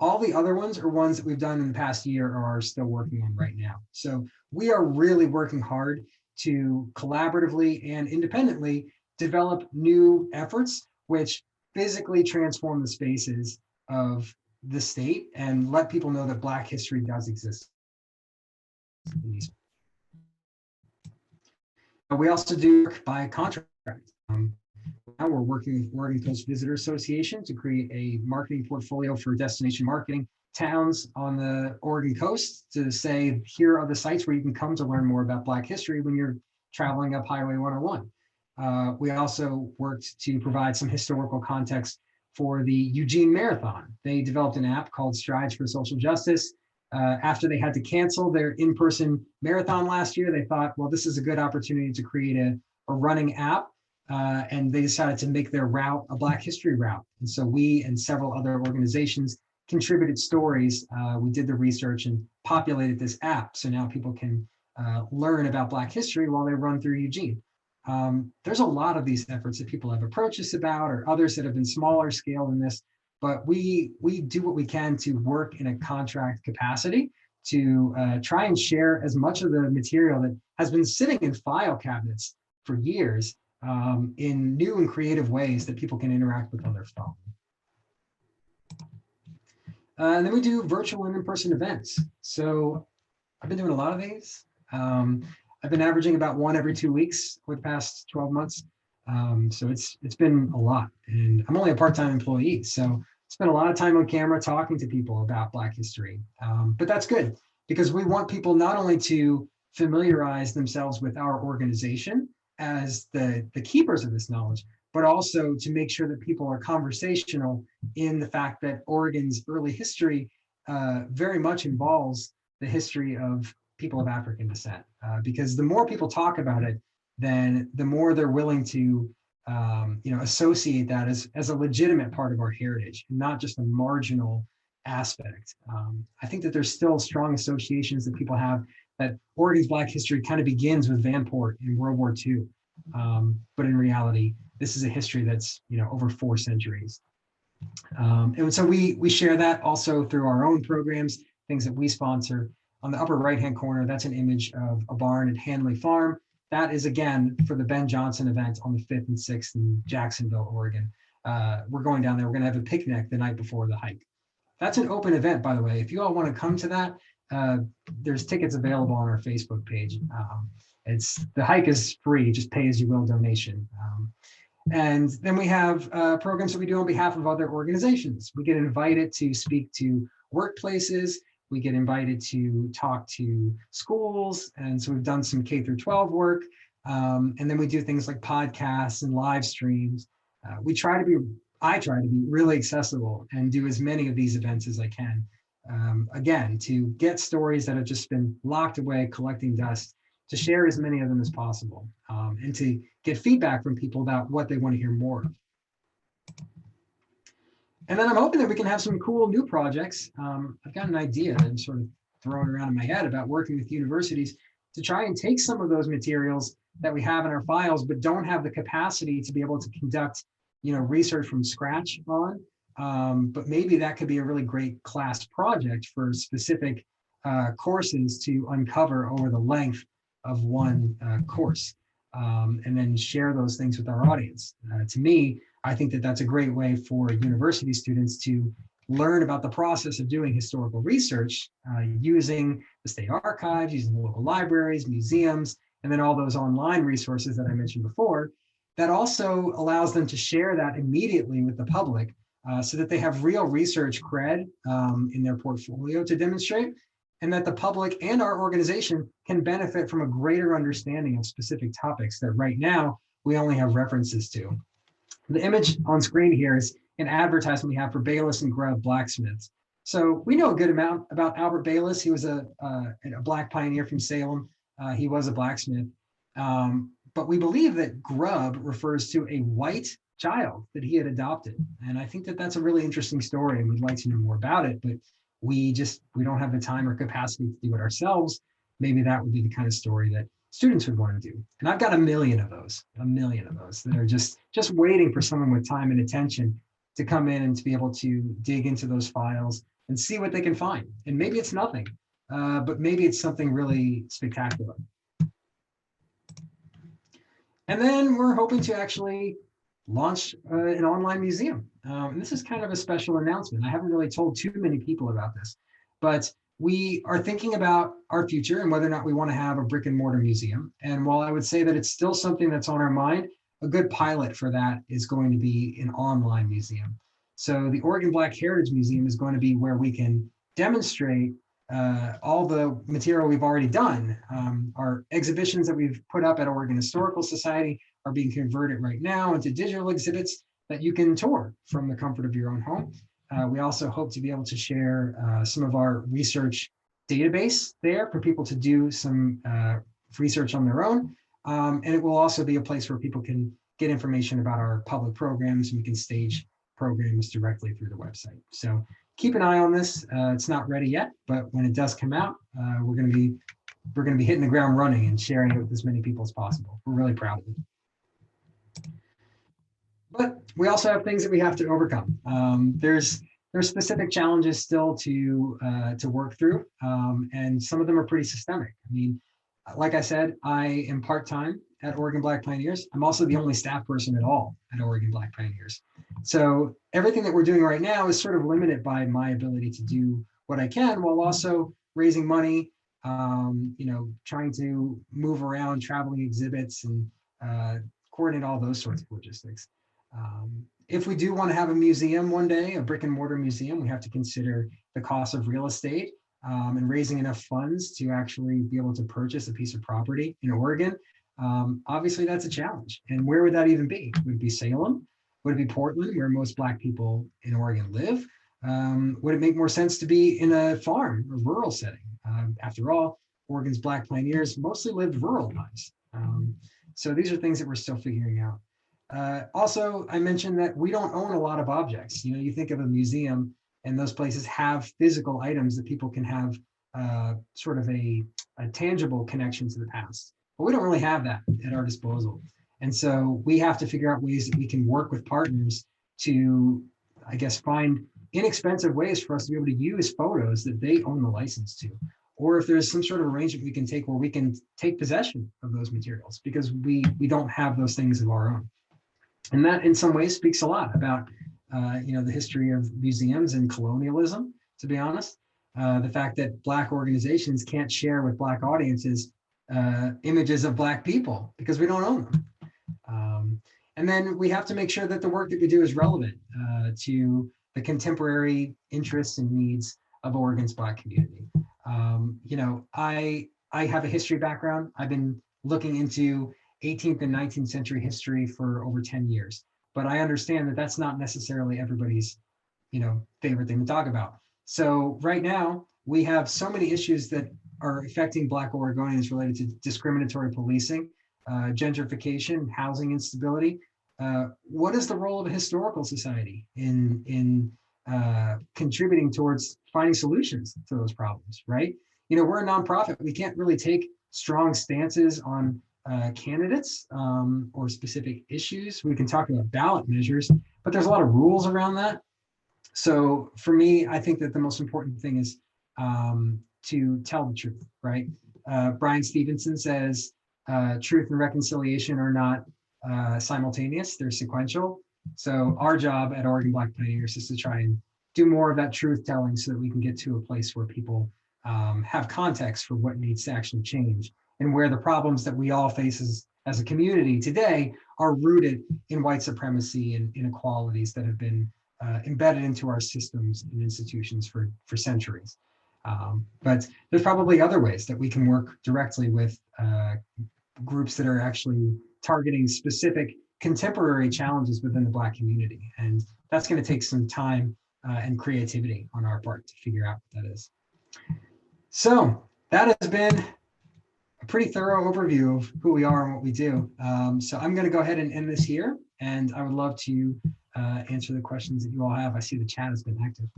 All the other ones are ones that we've done in the past year or are still working on right now. So we are really working hard to collaboratively and independently develop new efforts which physically transform the spaces of the state and let people know that Black history does exist. We also do work by contract. Now we're working with Oregon Coast Visitor Association to create a marketing portfolio for destination marketing towns on the Oregon coast to say, here are the sites where you can come to learn more about Black history when you're traveling up Highway 101. We also worked to provide some historical context for the Eugene Marathon. They developed an app called Strides for Social Justice. After they had to cancel their in-person marathon last year, they thought, well, this is a good opportunity to create a running app. And they decided to make their route a Black history route. And so we and several other organizations contributed stories. We did the research and populated this app. So now people can learn about Black history while they run through Eugene. There's a lot of these efforts that people have approached us about, or others that have been smaller scale than this, but we do what we can to work in a contract capacity to try and share as much of the material that has been sitting in file cabinets for years in new and creative ways that people can interact with on their phone. And then we do virtual and in-person events. So I've been doing a lot of these. I've been averaging about one every 2 weeks for the past 12 months. So it's been a lot, and I'm only a part-time employee. So spend a lot of time on camera talking to people about Black history. But that's good because we want people not only to familiarize themselves with our organization as the keepers of this knowledge, but also to make sure that people are conversational in the fact that Oregon's early history very much involves the history of people of African descent. Because the more people talk about it, then the more they're willing to associate that as a legitimate part of our heritage, not just a marginal aspect. I think that there's still strong associations that people have that Oregon's Black history kind of begins with Vanport in World War II. But in reality, this is a history that's over 4 centuries. And so we share that also through our own programs, things that we sponsor. On the upper right-hand corner, that's an image of a barn at Hanley Farm. That is, again, for the Ben Johnson event on the 5th and 6th in Jacksonville, Oregon. We're going down there. We're going to have a picnic the night before the hike. That's an open event, by the way. If you all want to come to that, there's tickets available on our Facebook page. The hike is free, just pay as you will donation. And then we have programs that we do on behalf of other organizations. We get invited to speak to workplaces. We get invited to talk to schools. And so we've done some K through 12 work. And then we do things like podcasts and live streams. I try to be really accessible and do as many of these events as I can. Again, to get stories that have just been locked away, collecting dust, to share as many of them as possible, and to get feedback from people about what they want to hear more of. And then I'm hoping that we can have some cool new projects. I've got an idea that I'm sort of throwing around in my head about working with universities to try and take some of those materials that we have in our files, but don't have the capacity to be able to conduct, research from scratch on. But maybe that could be a really great class project for specific courses to uncover over the length of one course, and then share those things with our audience. To me, I think that that's a great way for university students to learn about the process of doing historical research using the state archives, using the local libraries, museums, and then all those online resources that I mentioned before that also allows them to share that immediately with the public so that they have real research cred in their portfolio to demonstrate, and that the public and our organization can benefit from a greater understanding of specific topics that right now we only have references to. The image on screen here is an advertisement we have for Bayless and Grubb blacksmiths. So we know a good amount about Albert Bayless. He was a Black pioneer from Salem. He was a blacksmith. But we believe that Grubb refers to a white child that he had adopted. And I think that that's a really interesting story, and we'd like to know more about it, but we don't have the time or capacity to do it ourselves. Maybe that would be the kind of story that students would want to do. And I've got a million of those that are just waiting for someone with time and attention to come in and to be able to dig into those files and see what they can find. And maybe it's nothing, but maybe it's something really spectacular. And then we're hoping to actually launch an online museum. And this is kind of a special announcement. I haven't really told too many people about this, but we are thinking about our future and whether or not we want to have a brick and mortar museum. And while I would say that it's still something that's on our mind, a good pilot for that is going to be an online museum. So the Oregon Black Heritage Museum is going to be where we can demonstrate all the material we've already done. Our exhibitions that we've put up at Oregon Historical Society are being converted right now into digital exhibits that you can tour from the comfort of your own home. We also hope to be able to share some of our research database there for people to do some research on their own. And it will also be a place where people can get information about our public programs, and we can stage programs directly through the website. So keep an eye on this. It's not ready yet, but when it does come out, we're going to be hitting the ground running and sharing it with as many people as possible. We're really proud of it. But we also have things that we have to overcome. There's specific challenges still to work through, and some of them are pretty systemic. I mean, like I said, I am part-time at Oregon Black Pioneers. I'm also the only staff person at all at Oregon Black Pioneers. So everything that we're doing right now is sort of limited by my ability to do what I can while also raising money, trying to move around, traveling exhibits, and coordinate all those sorts of logistics. If we do want to have a museum one day, a brick and mortar museum, we have to consider the cost of real estate and raising enough funds to actually be able to purchase a piece of property in Oregon. Obviously, that's a challenge. And where would that even be? Would it be Salem? Would it be Portland, where most Black people in Oregon live? Would it make more sense to be in a farm, a rural setting? After all, Oregon's Black pioneers mostly lived rural lives. So these are things that we're still figuring out. Also, I mentioned that we don't own a lot of objects. You know, you think of a museum and those places have physical items that people can have sort of a tangible connection to the past. But we don't really have that at our disposal. And so we have to figure out ways that we can work with partners to, I guess, find inexpensive ways for us to be able to use photos that they own the license to. Or if there's some sort of arrangement we can take where we can take possession of those materials because we don't have those things of our own. And that in some ways speaks a lot about the history of museums and colonialism, to be honest. The fact that Black organizations can't share with Black audiences images of Black people because we don't own them. And then we have to make sure that the work that we do is relevant to the contemporary interests and needs of Oregon's Black community. I have a history background. I've been looking into 18th and 19th century history for over 10 years, but I understand that that's not necessarily everybody's, favorite thing to talk about. So right now we have so many issues that are affecting Black Oregonians related to discriminatory policing, gentrification, housing instability. What is the role of a historical society in contributing towards finding solutions to those problems, right? We're a nonprofit. We can't really take strong stances on candidates or specific issues. We can talk about ballot measures, but there's a lot of rules around that. So for me, I think that the most important thing is to tell the truth, right? Brian Stevenson says truth and reconciliation are not simultaneous, they're sequential. So our job at Oregon Black Pioneers is to try and do more of that truth telling so that we can get to a place where people have context for what needs to actually change and where the problems that we all face as as a community today are rooted in white supremacy and inequalities that have been embedded into our systems and institutions for centuries. But there's probably other ways that we can work directly with groups that are actually targeting specific contemporary challenges within the Black community. And that's going to take some time and creativity on our part to figure out what that is. So that has been a pretty thorough overview of who we are and what we do. So I'm going to go ahead and end this here, and I would love to answer the questions that you all have. I see the chat has been active.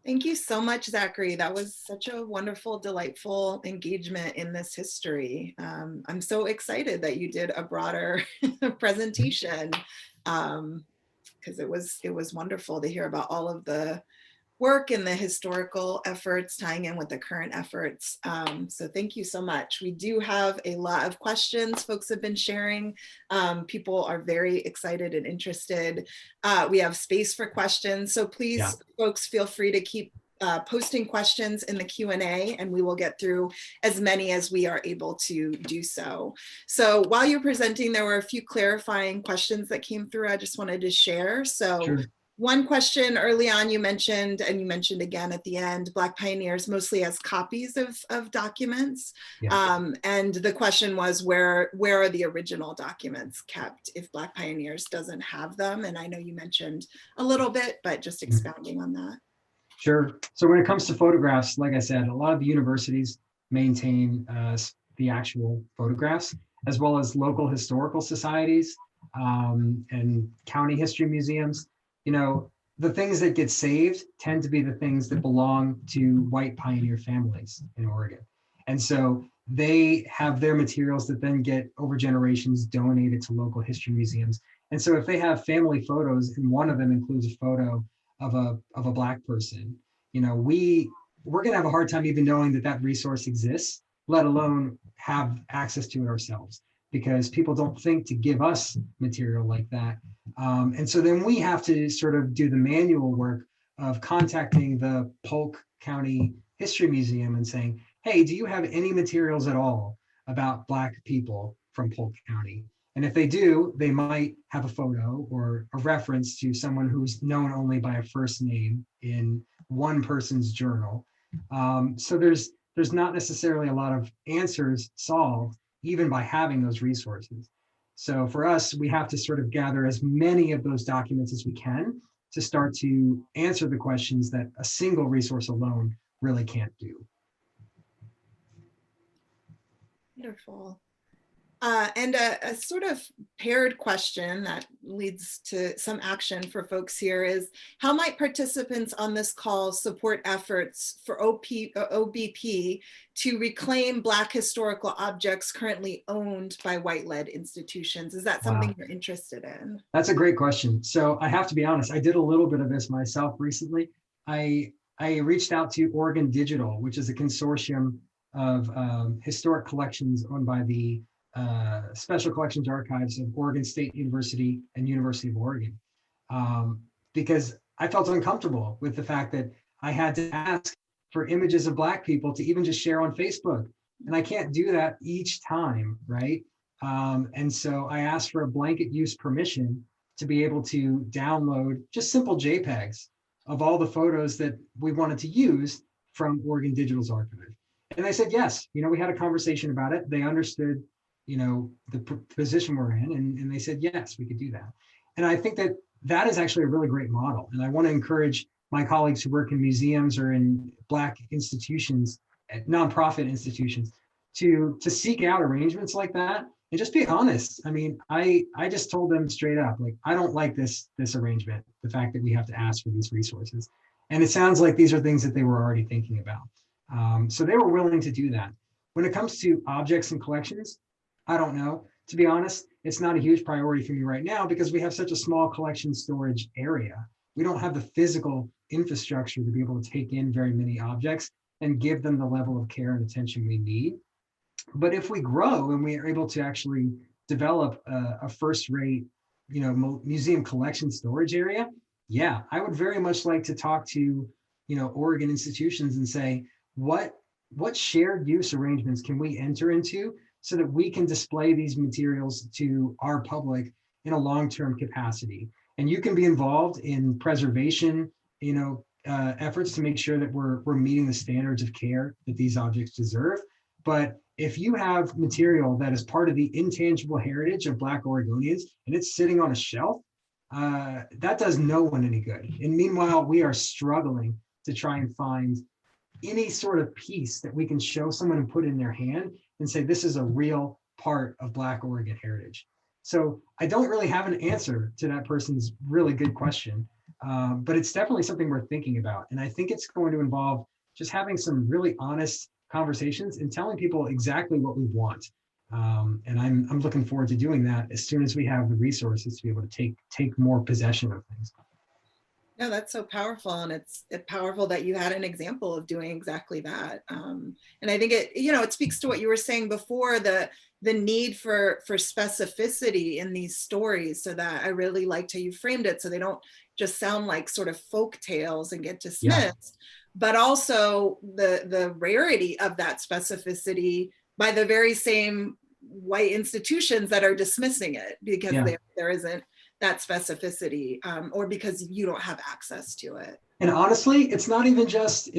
Thank you so much, Zachary. That was such a wonderful, delightful engagement in this history. I'm so excited that you did a broader presentation, because it was wonderful to hear about all of the work and the historical efforts tying in with the current efforts. So thank you so much. We do have a lot of questions folks have been sharing. People are very excited and interested. We have space for questions. So please, folks, feel free to keep posting questions in the Q&A, and we will get through as many as we are able to do so. So while you're presenting, there were a few clarifying questions that came through I just wanted to share. So sure. One question early on you mentioned, and you mentioned again at the end, Black pioneers mostly as copies of documents. And the question was, where are the original documents kept if Black pioneers doesn't have them? And I know you mentioned a little bit, but just expounding on that. Sure. So when it comes to photographs, like I said, a lot of the universities maintain the actual photographs, as well as local historical societies and county history museums. You know, the things that get saved tend to be the things that belong to white pioneer families in Oregon. And so they have their materials that then get over generations donated to local history museums. And so if they have family photos and one of them includes a photo of a Black person, you know, we're going to have a hard time even knowing that that resource exists, let alone have access to it ourselves, because people don't think to give us material like that. And so then we have to sort of do the manual work of contacting the Polk County History Museum and saying, hey, do you have any materials at all about Black people from Polk County? And if they do, they might have a photo or a reference to someone who's known only by a first name in one person's journal. So there's not necessarily a lot of answers solved even by having those resources. So for us, we have to sort of gather as many of those documents as we can to start to answer the questions that a single resource alone really can't do. Wonderful. And a sort of paired question that leads to some action for folks here is, how might participants on this call support efforts for OBP to reclaim Black historical objects currently owned by white-led institutions? Is that something you're interested in? That's a great question. So I have to be honest, I did a little bit of this myself recently. I reached out to Oregon Digital, which is a consortium of historic collections owned by the Special Collections Archives of Oregon State University and University of Oregon, because I felt uncomfortable with the fact that I had to ask for images of Black people to even just share on Facebook. And I can't do that each time, right? And so I asked for a blanket use permission to be able to download just simple JPEGs of all the photos that we wanted to use from Oregon Digital's archive. And they said, yes, you know, we had a conversation about it. They understood, you know, the position we're in, and they said, yes, we could do that. And I think that that is actually a really great model. And I want to encourage my colleagues who work in museums or in Black institutions, nonprofit institutions, to seek out arrangements like that and just be honest. I mean, I just told them straight up, like, I don't like this arrangement, the fact that we have to ask for these resources. And it sounds like these are things that they were already thinking about. So they were willing to do that. When it comes to objects and collections, I don't know. To be honest, it's not a huge priority for me right now because we have such a small collection storage area. We don't have the physical infrastructure to be able to take in very many objects and give them the level of care and attention we need. But if we grow and we are able to actually develop a first-rate, you know, museum collection storage area, yeah, I would very much like to talk to, you know, Oregon institutions and say, what shared use arrangements can we enter into so that we can display these materials to our public in a long-term capacity. And you can be involved in preservation, efforts to make sure that we're meeting the standards of care that these objects deserve. But if you have material that is part of the intangible heritage of Black Oregonians and it's sitting on a shelf, that does no one any good. And meanwhile, we are struggling to try and find any sort of piece that we can show someone and put in their hand and say, this is a real part of Black Oregon heritage. So I don't really have an answer to that person's really good question, but it's definitely something we're thinking about. And I think it's going to involve just having some really honest conversations and telling people exactly what we want. And I'm looking forward to doing that as soon as we have the resources to be able to take more possession of things. No, that's so powerful. And it's powerful that you had an example of doing exactly that. And I think it speaks to what you were saying before, the need for specificity in these stories, so that I really liked how you framed it, so they don't just sound like sort of folk tales and get dismissed, but also the rarity of that specificity by the very same white institutions that are dismissing it because there isn't that specificity, or because you don't have access to it. And honestly, it's not even just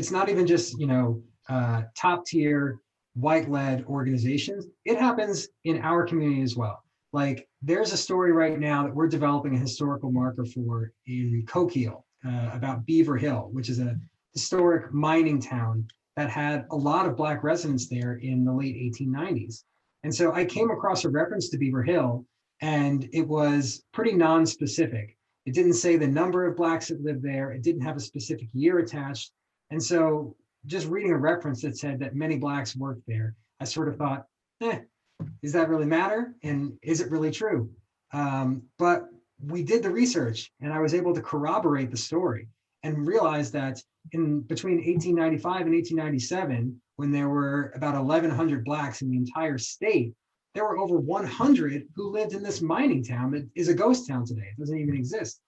top tier white-led organizations. It happens in our community as well. Like, there's a story right now that we're developing a historical marker for in Coquille about Beaver Hill, which is a historic mining town that had a lot of Black residents there in the late 1890s. And so I came across a reference to Beaver Hill, and it was pretty non-specific. It didn't say the number of Blacks that lived there. It didn't have a specific year attached. And so just reading a reference that said that many Blacks worked there, I sort of thought, does that really matter? And is it really true? But we did the research, and I was able to corroborate the story and realize that in between 1895 and 1897, when there were about 1,100 Blacks in the entire state, there were over 100 who lived in this mining town that is a ghost town today. It doesn't even exist.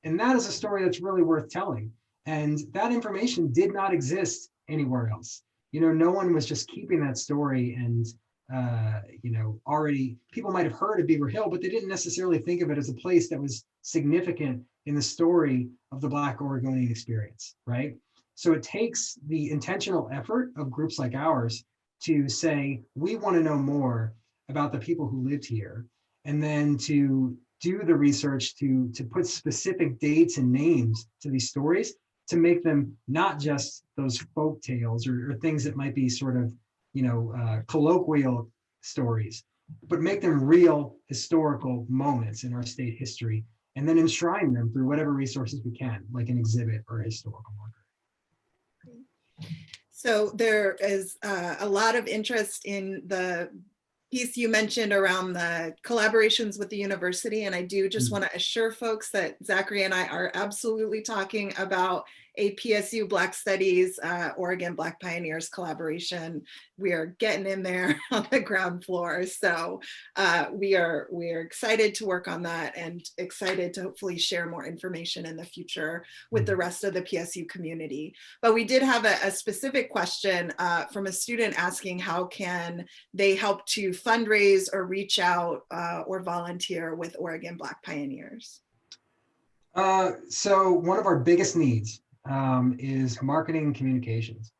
And that is a story that's really worth telling. And that information did not exist anywhere else. No one was just keeping that story, and already people might have heard of Beaver Hill, but they didn't necessarily think of it as a place that was significant in the story of the Black Oregonian experience, right? So it takes the intentional effort of groups like ours to say, we want to know more about the people who lived here, and then to do the research to put specific dates and names to these stories to make them not just those folk tales or things that might be sort of, colloquial stories, but make them real historical moments in our state history, and then enshrine them through whatever resources we can, like an exhibit or a historical marker. So there is a lot of interest in the piece you mentioned around the collaborations with the university. And I do just want to assure folks that Zachary and I are absolutely talking about a PSU Black Studies, Oregon Black Pioneers collaboration. We are getting in there on the ground floor. So we are excited to work on that, and excited to hopefully share more information in the future with the rest of the PSU community. But we did have a specific question from a student asking how can they help to fundraise or reach out or volunteer with Oregon Black Pioneers. So one of our biggest needs is marketing and communications.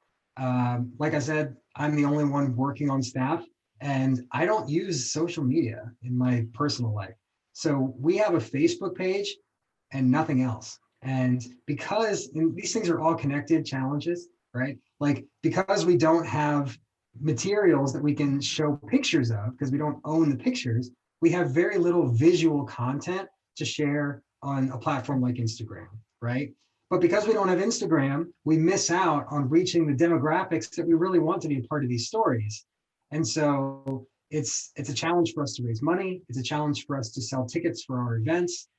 Like I said, I'm the only one working on staff, and I don't use social media in my personal life. So we have a Facebook page and nothing else. And because these things are all connected challenges, right? Like, because we don't have materials that we can show pictures of, because we don't own the pictures, we have very little visual content to share on a platform like Instagram, right? But because we don't have Instagram, we miss out on reaching the demographics that we really want to be a part of these stories. And so it's a challenge for us to raise money. It's a challenge for us to sell tickets for our events,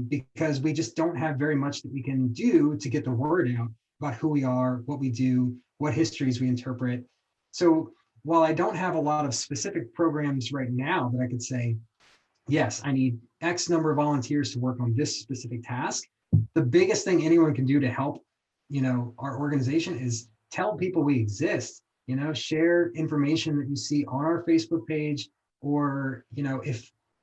because we just don't have very much that we can do to get the word out about who we are, what we do, what histories we interpret. So while I don't have a lot of specific programs right now that I could say, yes, I need X number of volunteers to work on this specific task, the biggest thing anyone can do to help, our organization is tell people we exist share information that you see on our Facebook page, or,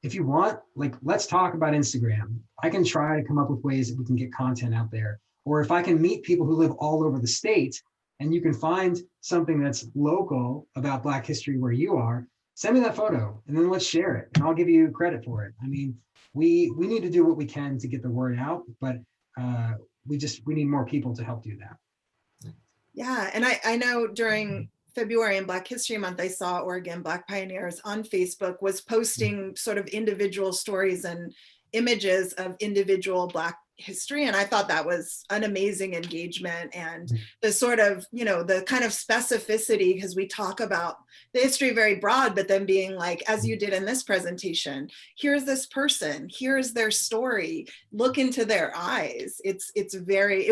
if you want, like, let's talk about Instagram. I can try to come up with ways that we can get content out there. Or if I can meet people who live all over the state and you can find something that's local about Black history where you are, send me that photo and then let's share it and I'll give you credit for it. I mean, we need to do what we can to get the word out, but we need more people to help do that. Yeah, and I know during February and Black History Month, I saw Oregon Black Pioneers on Facebook was posting sort of individual stories and images of individual Black history. And I thought that was an amazing engagement, and the sort of, the kind of specificity, because we talk about the history very broad, but then being like, as you did in this presentation, here's this person, here's their story, look into their eyes. It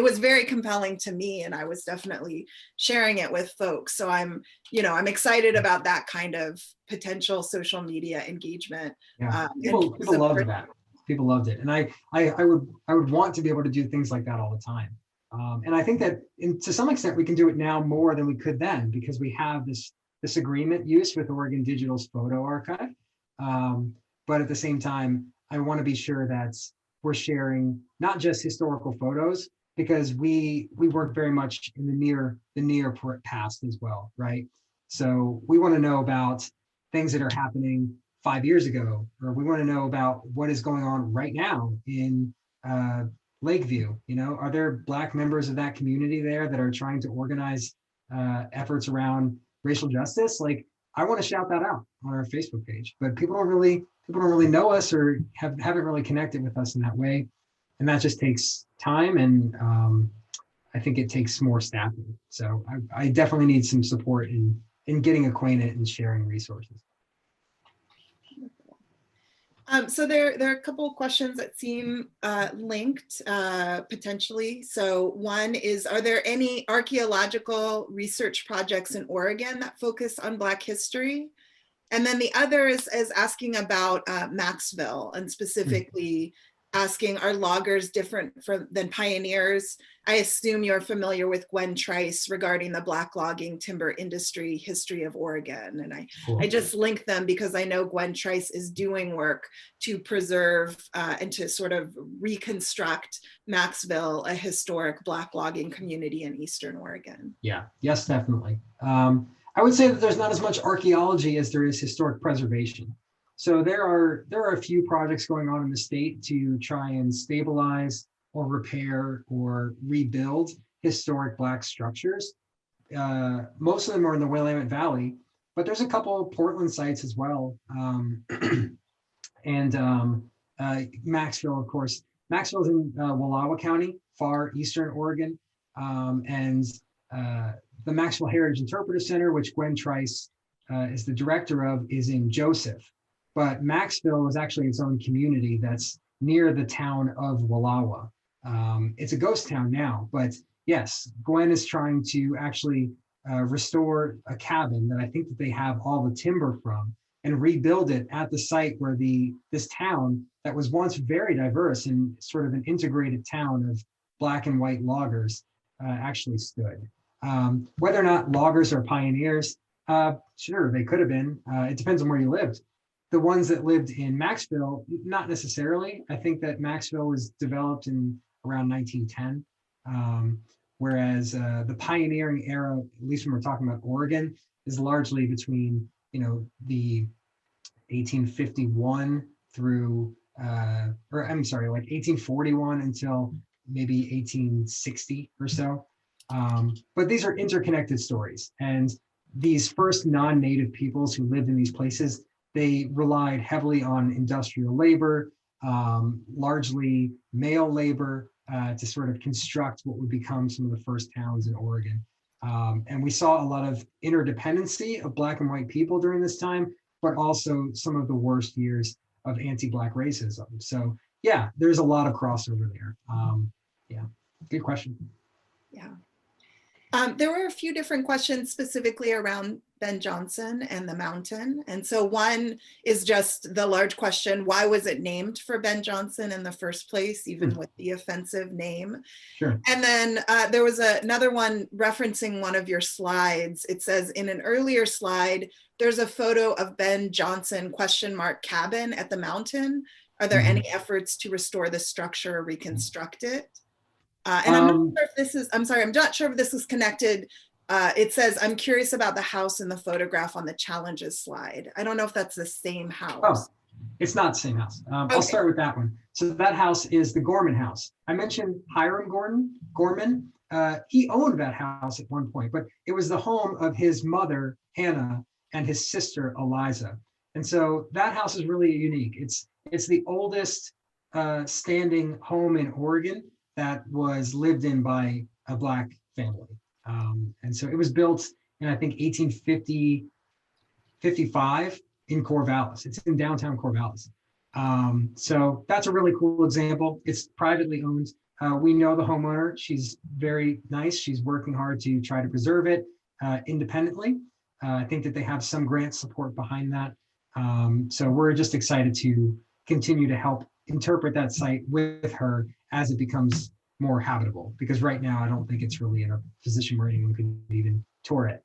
was very compelling to me, and I was definitely sharing it with folks. So I'm excited about that kind of potential social media engagement. Yeah. People love that. People loved it. And I would want to be able to do things like that all the time. And I think that to some extent we can do it now more than we could then, because we have this agreement use with Oregon Digital's photo archive. But at the same time, I want to be sure that we're sharing not just historical photos, because we work very much in the near past as well, right? So we want to know about things that are happening 5 years ago, or we want to know about what is going on right now in Lakeview. Are there Black members of that community there that are trying to organize efforts around racial justice? Like, I want to shout that out on our Facebook page, but people don't really know us or haven't really connected with us in that way, and that just takes time, and I think it takes more staffing. So I definitely need some support in getting acquainted and sharing resources. So there are a couple of questions that seem linked potentially. So one is, are there any archaeological research projects in Oregon that focus on Black history? And then the other is asking about Maxville, and specifically asking, are loggers different than pioneers? I assume you're familiar with Gwen Trice regarding the Black logging timber industry history of Oregon. And I just linked them because I know Gwen Trice is doing work to preserve and to sort of reconstruct Maxville, a historic Black logging community in Eastern Oregon. Yeah, yes, definitely. I would say that there's not as much archaeology as there is historic preservation. So there are a few projects going on in the state to try and stabilize or repair or rebuild historic Black structures. Most of them are in the Willamette Valley, but there's a couple of Portland sites as well. And Maxville, of course. Maxville is in Wallowa County, far eastern Oregon. And the Maxville Heritage Interpretive Center, which Gwen Trice is the director of, is in Joseph. But Maxville is actually its own community that's near the town of Wallowa. It's a ghost town now, but yes, Gwen is trying to actually restore a cabin that I think that they have all the timber from, and rebuild it at the site where this town that was once very diverse and sort of an integrated town of Black and white loggers actually stood. Whether or not loggers are pioneers, sure, they could have been. It depends on where you lived. The ones that lived in Maxville, not necessarily. I think that Maxville was developed in around 1910, whereas the pioneering era, at least when we're talking about Oregon, is largely between the 1851 through, or I'm sorry, like 1841 until maybe 1860 or so. But these are interconnected stories, and these first non-native peoples who lived in these places, they relied heavily on industrial labor, largely male labor, to sort of construct what would become some of the first towns in Oregon. And we saw a lot of interdependency of Black and white people during this time, but also some of the worst years of anti-Black racism. So yeah, there's a lot of crossover there. Yeah, good question. Yeah. There were a few different questions specifically around Ben Jonson and the mountain. And so one is just the large question, why was it named for Ben Jonson in the first place, even with the offensive name? Sure. And then there was another one referencing one of your slides. It says in an earlier slide, there's a photo of Ben Jonson ? Cabin at the mountain. Are there any efforts to restore the structure or reconstruct it? And I'm not sure if this is, I'm sorry, I'm not sure if this is connected. It says, I'm curious about the house in the photograph on the challenges slide. I don't know if that's the same house. Oh, it's not the same house. Okay. I'll start with that one. So that house is the Gorman House. I mentioned Hiram Gorman. He owned that house at one point, but it was the home of his mother, Hannah, and his sister, Eliza. And so that house is really unique. It's the oldest standing home in Oregon that was lived in by a Black family. And so it was built in, I think, 1850, 55 in Corvallis. It's in downtown Corvallis. So that's a really cool example. It's privately owned. We know the homeowner. She's very nice. She's working hard to try to preserve it independently. I think that they have some grant support behind that. So we're just excited to continue to help interpret that site with her as it becomes more habitable, because right now I don't think it's really in a position where anyone could even tour it.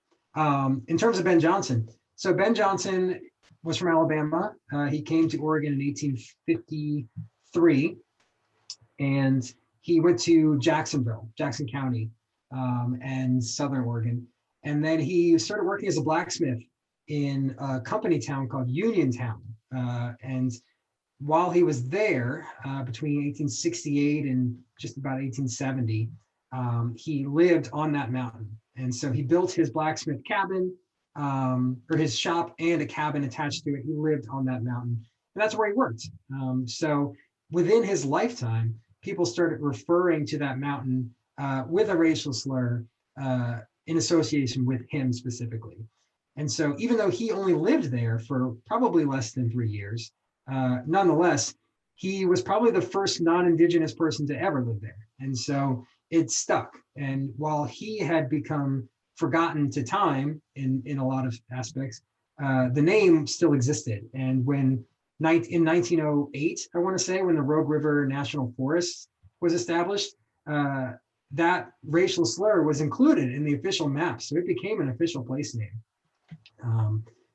In terms of Ben Jonson, so Ben Jonson was from Alabama. He came to Oregon in 1853, and he went to Jackson County, and Southern Oregon. And then he started working as a blacksmith in a company town called Uniontown. And while he was there, between 1868 and just about 1870, he lived on that mountain. And so he built his blacksmith cabin, or his shop, and a cabin attached to it. He lived on that mountain, and that's where he worked. So within his lifetime, people started referring to that mountain with a racial slur in association with him specifically. And so even though he only lived there for probably less than 3 years, nonetheless, he was probably the first non-Indigenous person to ever live there. And so it stuck. And while he had become forgotten to time in a lot of aspects, the name still existed. And when in 1908, I want to say, when the Rogue River National Forest was established, that racial slur was included in the official map. So it became an official place name.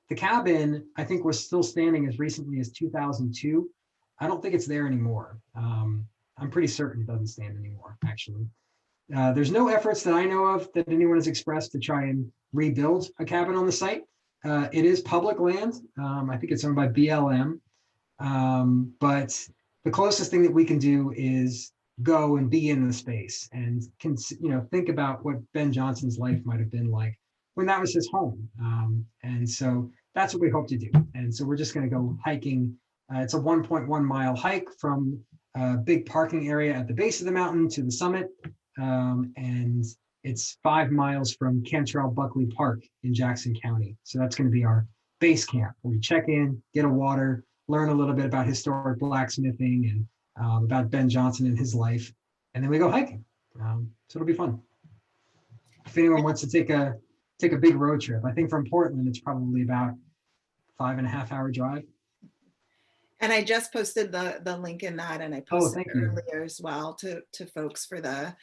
The cabin, I think, was still standing as recently as 2002. I don't think it's there anymore. I'm pretty certain it doesn't stand anymore, actually. There's no efforts that I know of that anyone has expressed to try and rebuild a cabin on the site. It is public land. I think it's owned by BLM. But the closest thing that we can do is go and be in the space and think about what Ben Jonson's life might have been like when that was his home. And so that's what we hope to do. And so we're just going to go hiking. It's a 1.1 mile hike from a big parking area at the base of the mountain to the summit. And it's 5 miles from Cantrell Buckley Park in Jackson County. So that's going to be our base camp, where we check in, get a water, learn a little bit about historic blacksmithing and about Ben Jonson and his life. And then we go hiking. So it'll be fun. If anyone wants to take a big road trip, I think from Portland, it's probably about 5.5 hour drive. And I just posted the link in that, and I posted it earlier as well to folks for the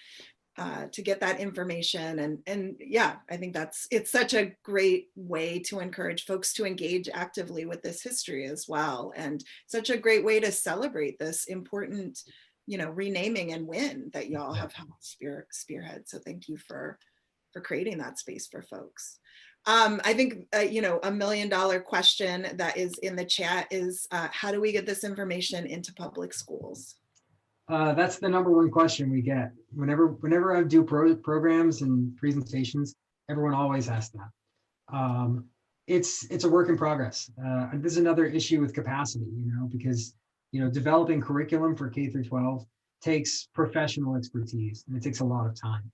to get that information. And yeah, I think it's such a great way to encourage folks to engage actively with this history as well, and such a great way to celebrate this important, renaming and win that y'all have helped spearhead. So thank you for creating that space for folks. I think, $1 million question that is in the chat is, how do we get this information into public schools? That's the number one question we get. Whenever I do programs and presentations, everyone always asks that. It's a work in progress. This is another issue with capacity, because, developing curriculum for K through 12 takes professional expertise, and it takes a lot of time.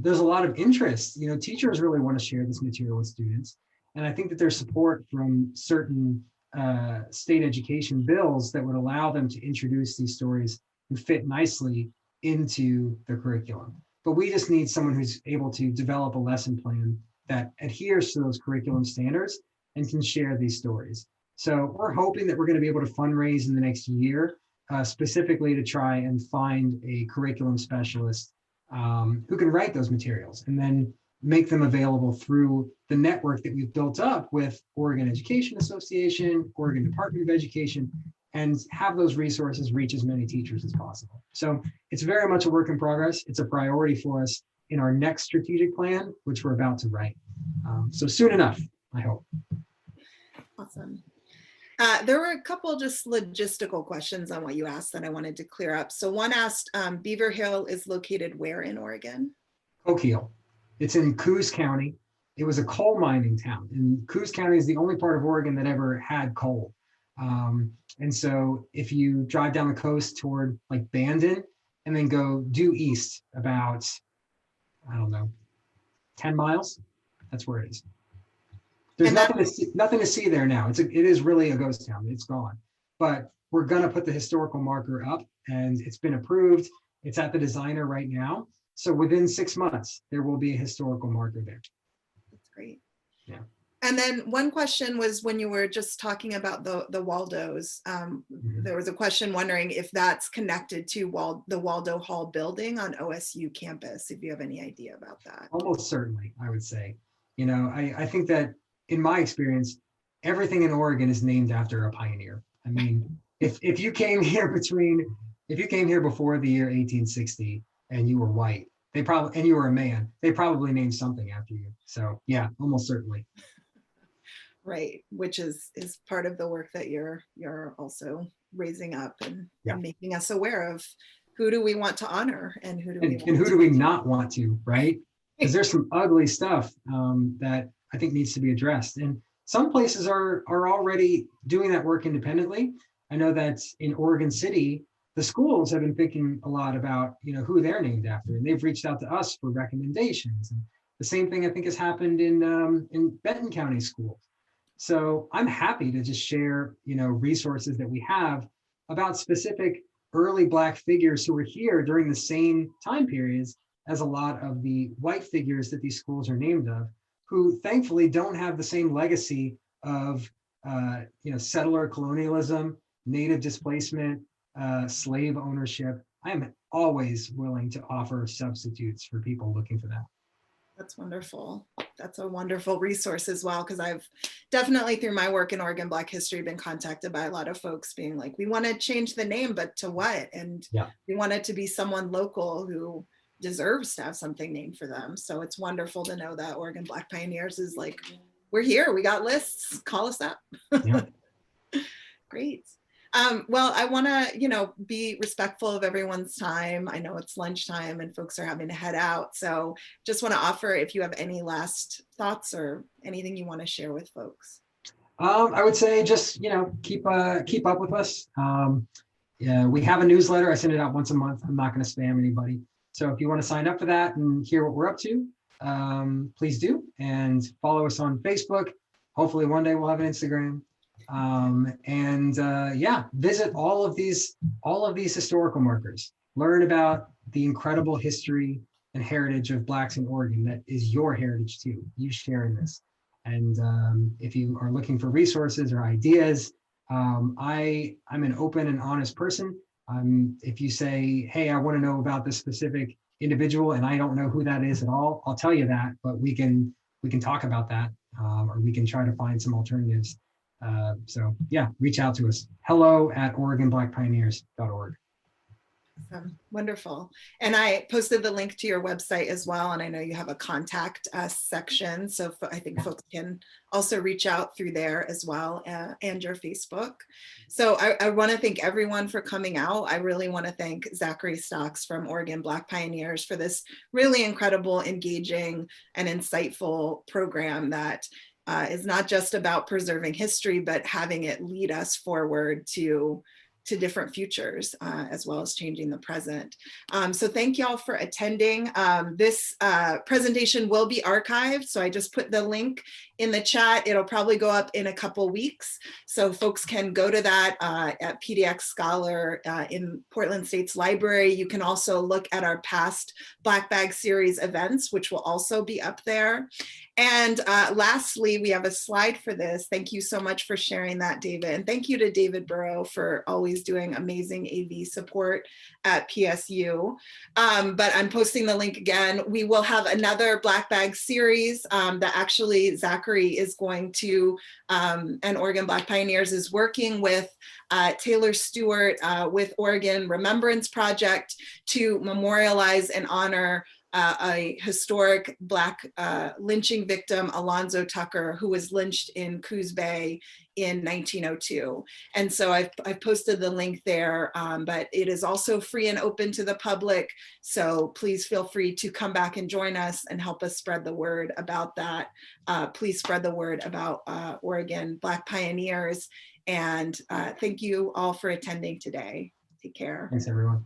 There's a lot of interest. Teachers really want to share this material with students. And I think that there's support from certain state education bills that would allow them to introduce these stories and fit nicely into the curriculum. but we just need someone who's able to develop a lesson plan that adheres to those curriculum standards and can share these stories. So we're hoping that we're going to be able to fundraise in the next year, specifically to try and find a curriculum specialist who can write those materials and then make them available through the network that we've built up with Oregon Education Association, Oregon Department of Education, and have those resources reach as many teachers as possible. So it's very much a work in progress. It's a priority for us in our next strategic plan, which we're about to write. So soon enough, I hope. Awesome. There were a couple just logistical questions on what you asked that I wanted to clear up. So one asked, Beaver Hill is located where in Oregon? Coquille. It's in Coos County. It was a coal mining town, and Coos County is the only part of Oregon that ever had coal. And so if you drive down the coast toward like Bandon and then go due east about, I don't know, 10 miles, that's where it is. There's nothing to see there now. It is really a ghost town. It's gone. But we're going to put the historical marker up, and it's been approved. It's at the designer right now. So within 6 months, there will be a historical marker there. That's great. Yeah. And then one question was when you were just talking about the Waldos, there was a question wondering if that's connected to the Waldo Hall building on OSU campus, if you have any idea about that. Almost certainly, I would say. You know, I think that in my experience, everything in Oregon is named after a pioneer. I mean, if you came here before the year 1860 and you were white, and you were a man, they probably named something after you. So yeah, almost certainly. Right, which is part of the work that you're also raising up and making us aware of who do we want to honor and who do we not want to, right? Because there's some ugly stuff that I think needs to be addressed. And some places are already doing that work independently. I know that in Oregon City, the schools have been thinking a lot about, who they're named after, and they've reached out to us for recommendations. And the same thing I think has happened in Benton County schools. So I'm happy to just share, resources that we have about specific early Black figures who were here during the same time periods as a lot of the white figures that these schools are named of, who thankfully don't have the same legacy of, settler colonialism, native displacement, slave ownership. I am always willing to offer substitutes for people looking for that. That's wonderful. That's a wonderful resource as well, because I've definitely through my work in Oregon Black history been contacted by a lot of folks being like, we want to change the name, but to what? And we want it to be someone local who deserves to have something named for them. So it's wonderful to know that Oregon Black Pioneers is like, we're here, we got lists, call us up. Yeah. Great. Well, I want to, be respectful of everyone's time. I know it's lunchtime and folks are having to head out. So just want to offer if you have any last thoughts or anything you want to share with folks. I would say just, keep up with us. We have a newsletter. I send it out once a month. I'm not going to spam anybody. So if you want to sign up for that and hear what we're up to, please do. And follow us on Facebook. Hopefully one day we'll have an Instagram. Visit all of these historical markers. Learn about the incredible history and heritage of Blacks in Oregon that is your heritage too. You share in this. And if you are looking for resources or ideas, I'm an open and honest person. If you say, hey, I want to know about this specific individual and I don't know who that is at all, I'll tell you that, but we can talk about that, or we can try to find some alternatives. Reach out to us. hello@OregonBlackPioneers.org. Wonderful. And I posted the link to your website as well. And I know you have a contact us section. So I think folks can also reach out through there as well, and your Facebook. So I want to thank everyone for coming out. I really want to thank Zachary Stocks from Oregon Black Pioneers for this really incredible, engaging, and insightful program that is not just about preserving history, but having it lead us forward to to different futures, as well as changing the present. So thank y'all for attending. This presentation will be archived, so I just put the link in the chat. It'll probably go up in a couple weeks, so folks can go to that at PDX Scholar in Portland State's library. You can also look at our past Black Bag Series events, which will also be up there. And lastly, we have a slide for this. Thank you so much for sharing that, David. And thank you to David Burrow for always doing amazing AV support at PSU. But I'm posting the link again. We will have another Black Bag series that actually Zachary is going to, and Oregon Black Pioneers is working with Taylor Stewart with Oregon Remembrance Project to memorialize and honor a historic Black lynching victim, Alonzo Tucker, who was lynched in Coos Bay in 1902. And so I've posted the link there, but it is also free and open to the public. So please feel free to come back and join us and help us spread the word about that. Please spread the word about Oregon Black Pioneers. And thank you all for attending today. Take care. Thanks, everyone.